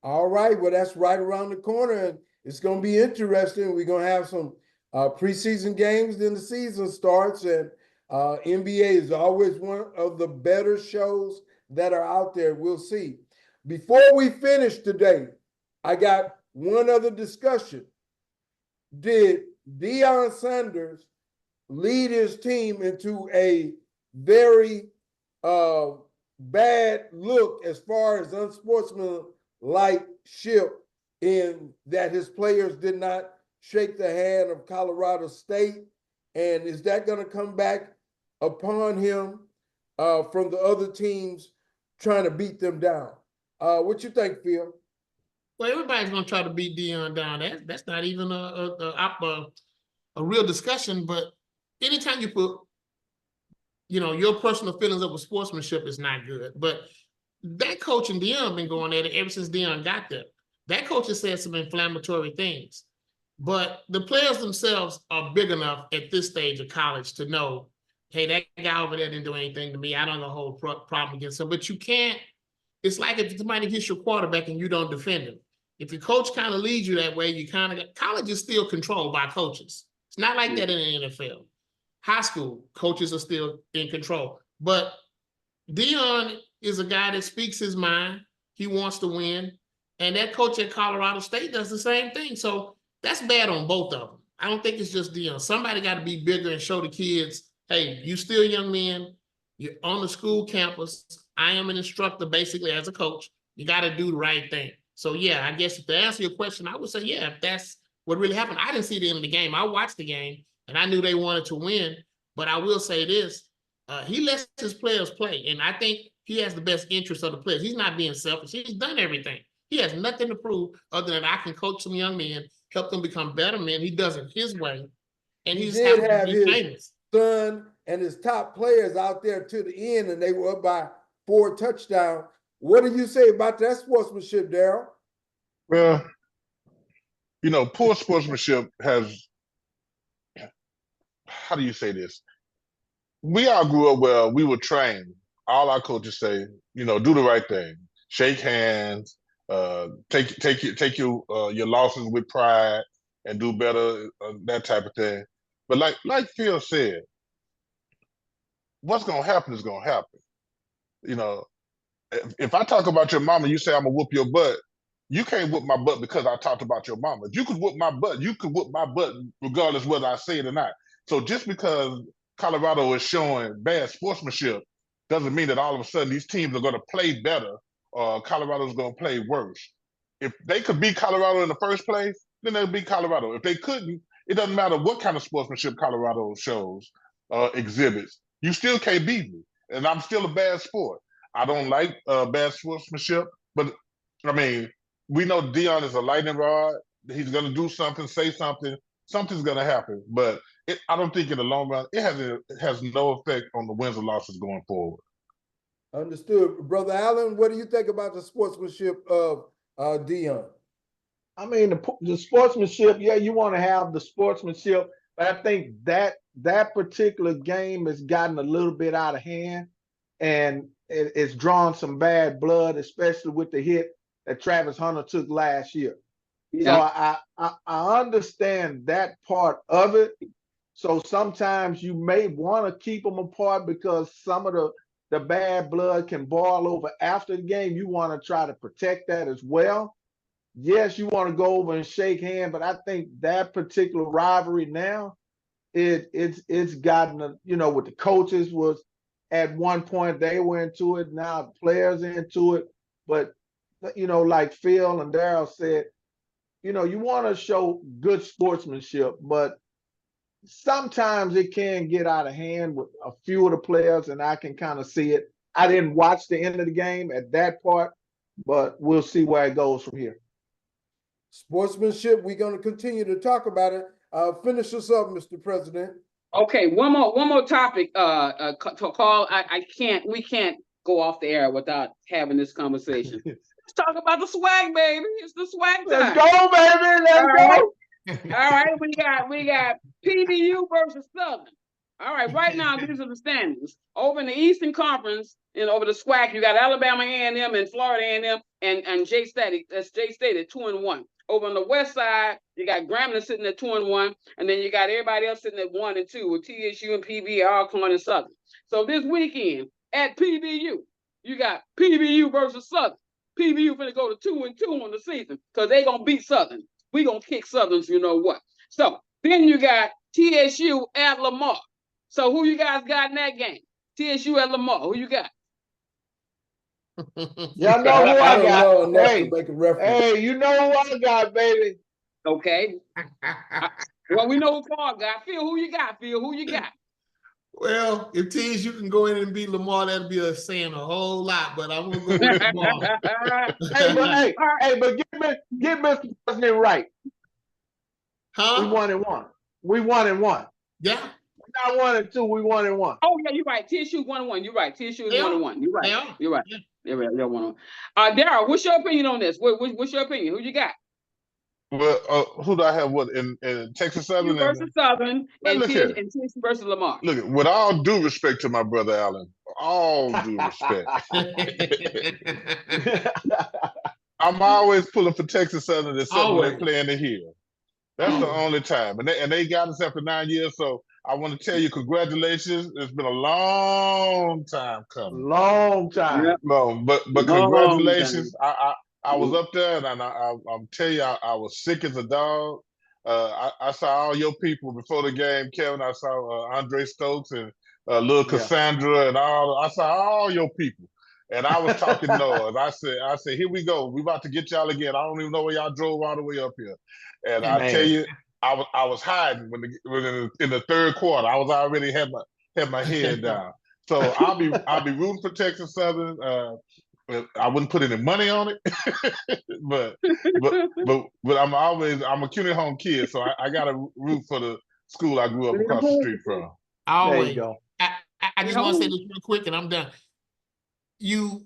All right. Well, that's right around the corner, and it's going to be interesting. We're going to have some preseason games, then the season starts, and NBA is always one of the better shows that are out there. We'll see. Before we finish today, I got one other discussion. Did Deion Sanders lead his team into a very bad look as far as unsportsmanlike ship in that his players did not shake the hand of Colorado State? And is that going to come back upon him from the other teams trying to beat them down? What you think, Phil? Well, everybody's going to try to beat Deion down. That's not even a real discussion. But anytime you put, your personal feelings over sportsmanship is not good. But that coach and Deion been going at it ever since Deion got there. That coach has said some inflammatory things. But the players themselves are big enough at this stage of college to know, hey, that guy over there didn't do anything to me. I don't know the whole problem against him. But you can't. It's like if somebody hits your quarterback and you don't defend him. If your coach kind of leads you that way, you kind of college is still controlled by coaches. It's not like that in the NFL. High school coaches are still in control. But Deion is a guy that speaks his mind. He wants to win. And that coach at Colorado State does the same thing. So that's bad on both of them. I don't think it's just Deion. Somebody got to be bigger and show the kids, hey, you still young men. You're on the school campus. I am an instructor basically as a coach. You got to do the right thing. So, yeah, I guess to answer your question, I would say, yeah, if that's what really happened. I didn't see the end of the game. I watched the game, and I knew they wanted to win. But I will say this. He lets his players play, and I think he has the best interest of the players. He's not being selfish. He's done everything. He has nothing to prove other than I can coach some young men, help them become better men. He does it his way, and he just happens to be famous. Son and his top players out there to the end, and they were up by 4 touchdowns. What do you say about that sportsmanship, Darryl? Well, poor sportsmanship has, how do you say this? We all grew up where we were trained. All our coaches say, do the right thing, shake hands, take your losses with pride, and do better, that type of thing. But like Phil said, what's gonna happen is gonna happen. If I talk about your mama, you say I'm gonna whoop your butt. You can't whoop my butt because I talked about your mama. You could whoop my butt. You could whoop my butt regardless whether I say it or not. So just because Colorado is showing bad sportsmanship doesn't mean that all of a sudden these teams are going to play better or Colorado's going to play worse. If they could beat Colorado in the first place, then they'll beat Colorado. If they couldn't, it doesn't matter what kind of sportsmanship Colorado shows, exhibits. You still can't beat me, and I'm still a bad sport. I don't like bad sportsmanship, but I mean, we know Deion is a lightning rod. He's going to do something, say something. Something's going to happen, but I don't think in the long run it has no effect on the wins or losses going forward. Understood. Brother Allen, what do you think about the sportsmanship of Deion? I mean, the sportsmanship, yeah, you want to have the sportsmanship, but I think that particular game has gotten a little bit out of hand, and it's drawn some bad blood, especially with the hit that Travis Hunter took last year. Yeah. So I understand that part of it. So sometimes you may want to keep them apart because some of the bad blood can boil over after the game. You want to try to protect that as well. Yes, you want to go over and shake hands, but I think that particular rivalry now, it's gotten, with the coaches was at one point they were into it, now the players are into it. But, like Phil and Darryl said, you want to show good sportsmanship, but sometimes it can get out of hand with a few of the players, and I can kind of see it. I didn't watch the end of the game at that part, but we'll see where it goes from here. Sportsmanship, we're going to continue to talk about it. Finish us up, Mr. President. Okay, one more topic, Carl. We can't go off the air without having this conversation. Let's talk about the swag, baby. It's the swag time. Let's go, baby. Let's go. All right, we got PBU versus Southern. All right, right now these are the standings. Over in the Eastern Conference, and over the SWAC, you got Alabama A&M and Florida A&M and J State. That's J State at 2-1. Over on the west side, you got Grambling sitting at 2-1, and then you got everybody else sitting at 1 and 2 with TSU and PB, Alcorn and Southern. So this weekend at PBU, you got PBU versus Southern. PBU finna go to 2-2 on the season because they gonna beat Southern. We gonna kick Southern's, you know what? So then you got TSU at Lamar. So who you guys got in that game? TSU at Lamar. Who you got? Y'all know who I got. Hey, to make a reference. Hey, you know who I got, baby. Okay. Well, we know who Paul got. Phil, who you got? Phil, who you got? Well, if TSU can go in and beat Lamar, that'd be us saying a whole lot. But I'm gonna go with Lamar. but get Mr. President right. Huh? We 1-1. We 1-1. Yeah. We're not 1-2. We 1-1. Oh yeah, you're right. TSU 1-1. You're right. TSU is 1-1. You're right. Yeah. You're right. You're 1-1. Darryl, what's your opinion on this? What's your opinion? Who you got? Well, who do I have? What in Texas Southern versus Southern and TSU versus Lamar. Look, with all due respect to my brother Allen, all due respect, I'm always pulling for Texas Southern except when they play in the Hill. That's the only time, and they got us after 9 years. So I want to tell you, congratulations. It's been a long time coming. Long time. Yep. No, but congratulations. I was up there, and I'm telling you, I was sick as a dog. I saw all your people before the game, Kevin. I saw Andre Stokes and little Cassandra and all. I saw all your people, and I was talking noise. I said, here we go. We about to get y'all again. I don't even know where y'all drove all the way up here. And I tell you, I was hiding when in the third quarter. I was already had my head down. So I'll be rooting for Texas Southern. I wouldn't put any money on it, but I'm a CUNY home kid, so I got to root for the school I grew up across the street from. Always. There you go. I just want to say this real quick, and I'm done. You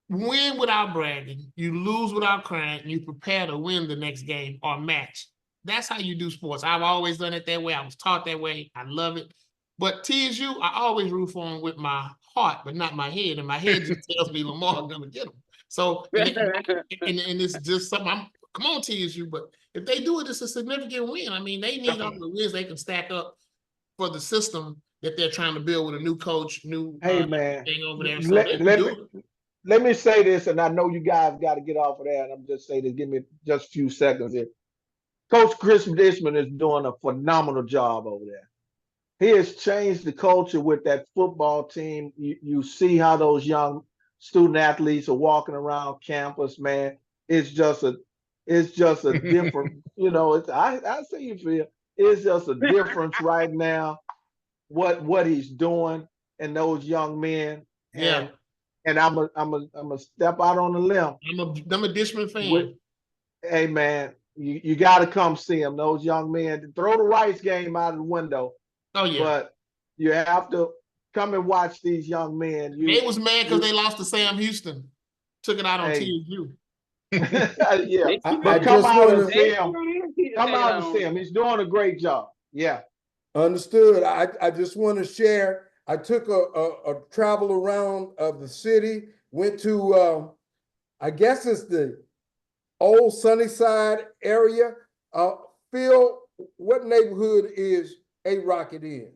win without bragging, you lose without crying, and you prepare to win the next game or match. That's how you do sports. I've always done it that way. I was taught that way. I love it. But TSU, I always root for them with my heart, but not my head. And my head just tells me Lamar's going to get them. So, and it's just something, come on, TSU. But if they do it, it's a significant win. I mean, they need all the wins they can stack up for the system that they're trying to build with a new coach, new man, thing over there. So let me say this, and I know you guys got to get off of that. And I'm just saying this, give me just a few seconds here. Coach Chris Dishman is doing a phenomenal job over there. He has changed the culture with that football team. You see how those young student athletes are walking around campus, man. It's just a different, I see you feel. It's just a difference right now. What he's doing and those young men. And I'm a step out on the limb. I'm a Dishman fan. Hey man, you got to come see them. Those young men. Throw the Rice game out of the window. Oh yeah. But you have to come and watch these young men. They was mad because they lost to Sam Houston. Took it out on TSU. Yeah. But come out and see him. Come out and see him. He's doing a great job. Yeah. Understood. I just want to share. I took a travel around of the city, went to I guess it's the old Sunnyside area. Phil, what neighborhood is A Rocket in?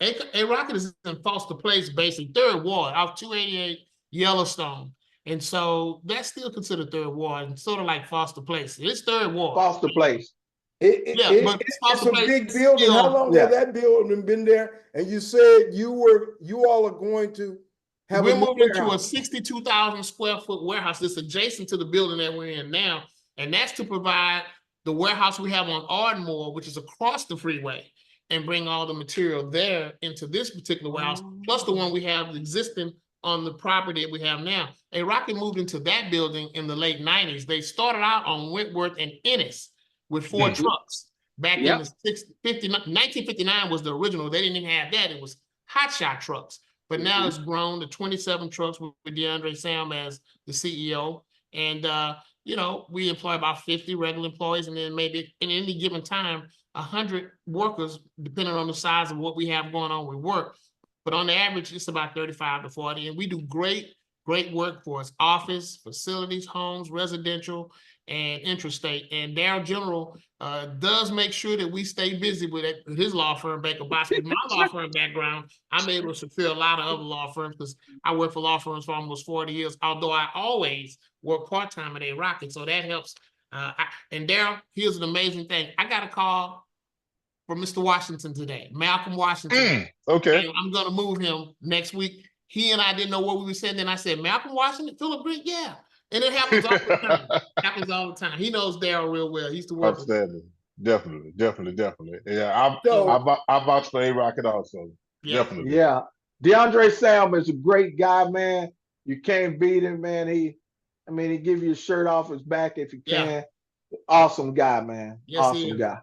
A Rocket is in Foster Place, basically, 3rd Ward, off 288 Yellowstone. And so that's still considered 3rd Ward, and sort of like Foster Place. It's 3rd Ward. Foster Place. It's a big building. How long has that building been there? And you said you all are going to have we're moving to a 62,000 square foot warehouse that's adjacent to the building that we're in now. And that's to provide the warehouse we have on Ardmore, which is across the freeway, and bring all the material there into this particular warehouse, plus the one we have existing on the property that we have now. A Rocket moved into that building in the late 90s. They started out on Wentworth and Ennis with 4 trucks. Back in the 1959 was the original. They didn't even have that. It was hotshot trucks. but now it's grown to 27 trucks with DeAndre Sam as the CEO. And, you know, we employ about 50 regular employees, and then maybe in any given time, 100 workers, depending on the size of what we have going on with work. But on the average, it's about 35 to 40. And we do great work for us: office, facilities, homes, residential, and intrastate. And Darryl General does make sure that we stay busy with it, with his law firm, Baker Botts. With my law firm background, I'm able to secure a lot of other law firms because I worked for law firms for almost 40 years, although I always work part-time at A-Rocket, so that helps. And Darryl, here's an amazing thing. I got a call from Mr. Washington today, Malcolm Washington. Okay. And I'm going to move him next week. He and I didn't know what we were saying. Then I said, Malcolm Washington, Philip Green, yeah. And it happens all the time. Happens all the time. He knows Darryl real well. He used to work Outstanding. Definitely. Yeah, I vouch for A-Rocket also. Yeah. Definitely. Yeah. DeAndre Sam is a great guy, man. You can't beat him, man. He give you a shirt off his back if you can. Yeah. Awesome guy, man. Yes, awesome guy.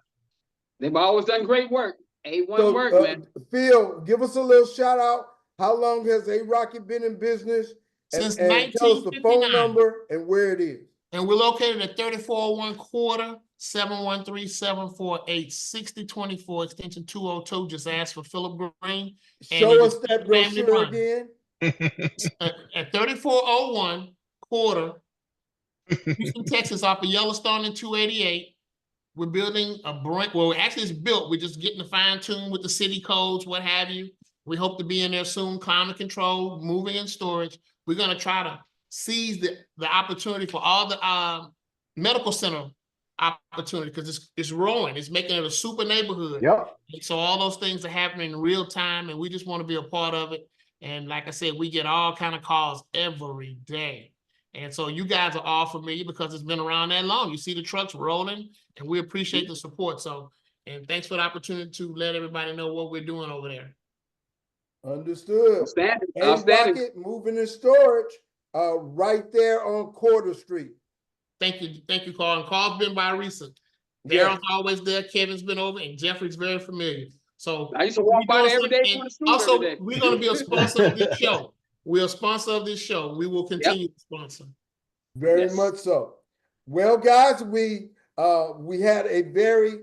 They've always done great work. A1 work, man. Phil, give us a little shout out. How long has A-Rocket been in business? Since and tell us the 1959. phone number and where it is. And we're located at 3401 Quarter, 713-748-6024, extension 202. Just ask for Philip Green. Show us that brochure again. At 3401 Quarter, Houston, Texas, off of Yellowstone and 288. We're building a brand. Well, actually, it's built. We're just getting the fine tune with the city codes, what have you. We hope to be in there soon. Climate control, moving and storage. We're going to try to seize the opportunity for all the medical center opportunity, because it's growing. It's making it a super neighborhood. Yep. So all those things are happening in real time, and we just want to be a part of it. And like I said, we get all kind of calls every day. And so you guys are all familiar because it's been around that long. You see the trucks rolling, and we appreciate the support. So, and thanks for the opportunity to let everybody know what we're doing over there. Understood. Outstanding. A-Rocket moving and storage, right there on Quarter Street. Thank you, Carl. And Carl's been by recent. Yes. Daryl's always there. Kevin's been over, and Jeffrey's very familiar. So I used to walk by there every day for the school. Also, we're going to be a sponsor of this show. We're a sponsor of this show. We will continue to sponsor. Very much so. Well, guys, we had a very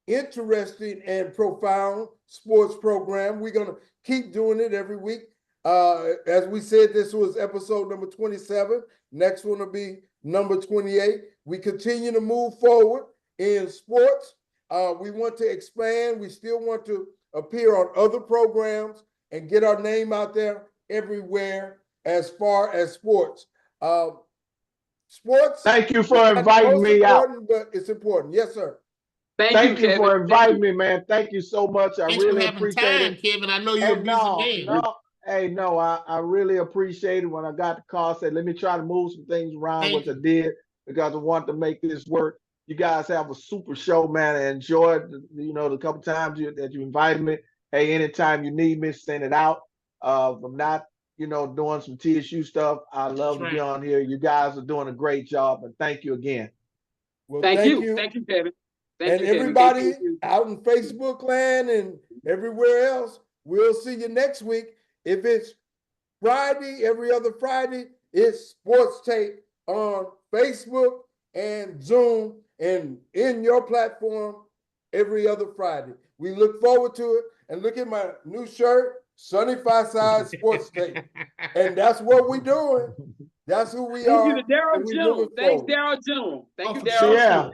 interesting and profound sports program. We're going to keep doing it every week. As we said, this was episode number 27. Next one will be number 28. We continue to move forward in sports. We want to expand. We still want to appear on other programs and get our name out there everywhere as far as sports. Sports. Thank you for inviting me out. But it's important. Yes, sir. Thank you, for inviting me, man. Thank you so much. I Thanks really for having appreciate time, it. Kevin. I know you're a busy man. I really appreciate it. When I got the call, I said, let me try to move some things around, which I did, because I wanted to make this work. You guys have a super show, man. I enjoyed, the couple times that you invited me. Hey, anytime you need me, send it out. I'm not, doing some TSU stuff. I love to be on here. You guys are doing a great job, and thank you again. Well, thank you, Kevin. And everybody out in Facebook land and everywhere else, we'll see you next week. If it's Friday, every other Friday, it's Sportstake on Facebook and Zoom and in your platform every other Friday. We look forward to it. And look at my new shirt, Sunny Side Sportstake. And that's what we're doing. That's who we are. Thank you to Darryl General. Thanks, Darryl General. Thank you, Darryl. Yeah.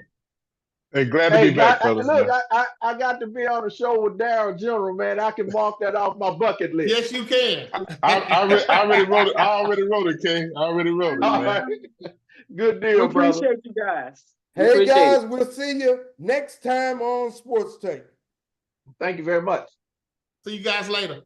Hey, glad to be back, fellas. Look, I got to be on the show with Darryl General, man. I can mark that off my bucket list. Yes, you can. I already wrote it. I already wrote it, King. I already wrote it, man. Right. Good deal, brother. Appreciate you guys. Hey, guys, we'll see you next time on Sportstake. Thank you very much. See you guys later.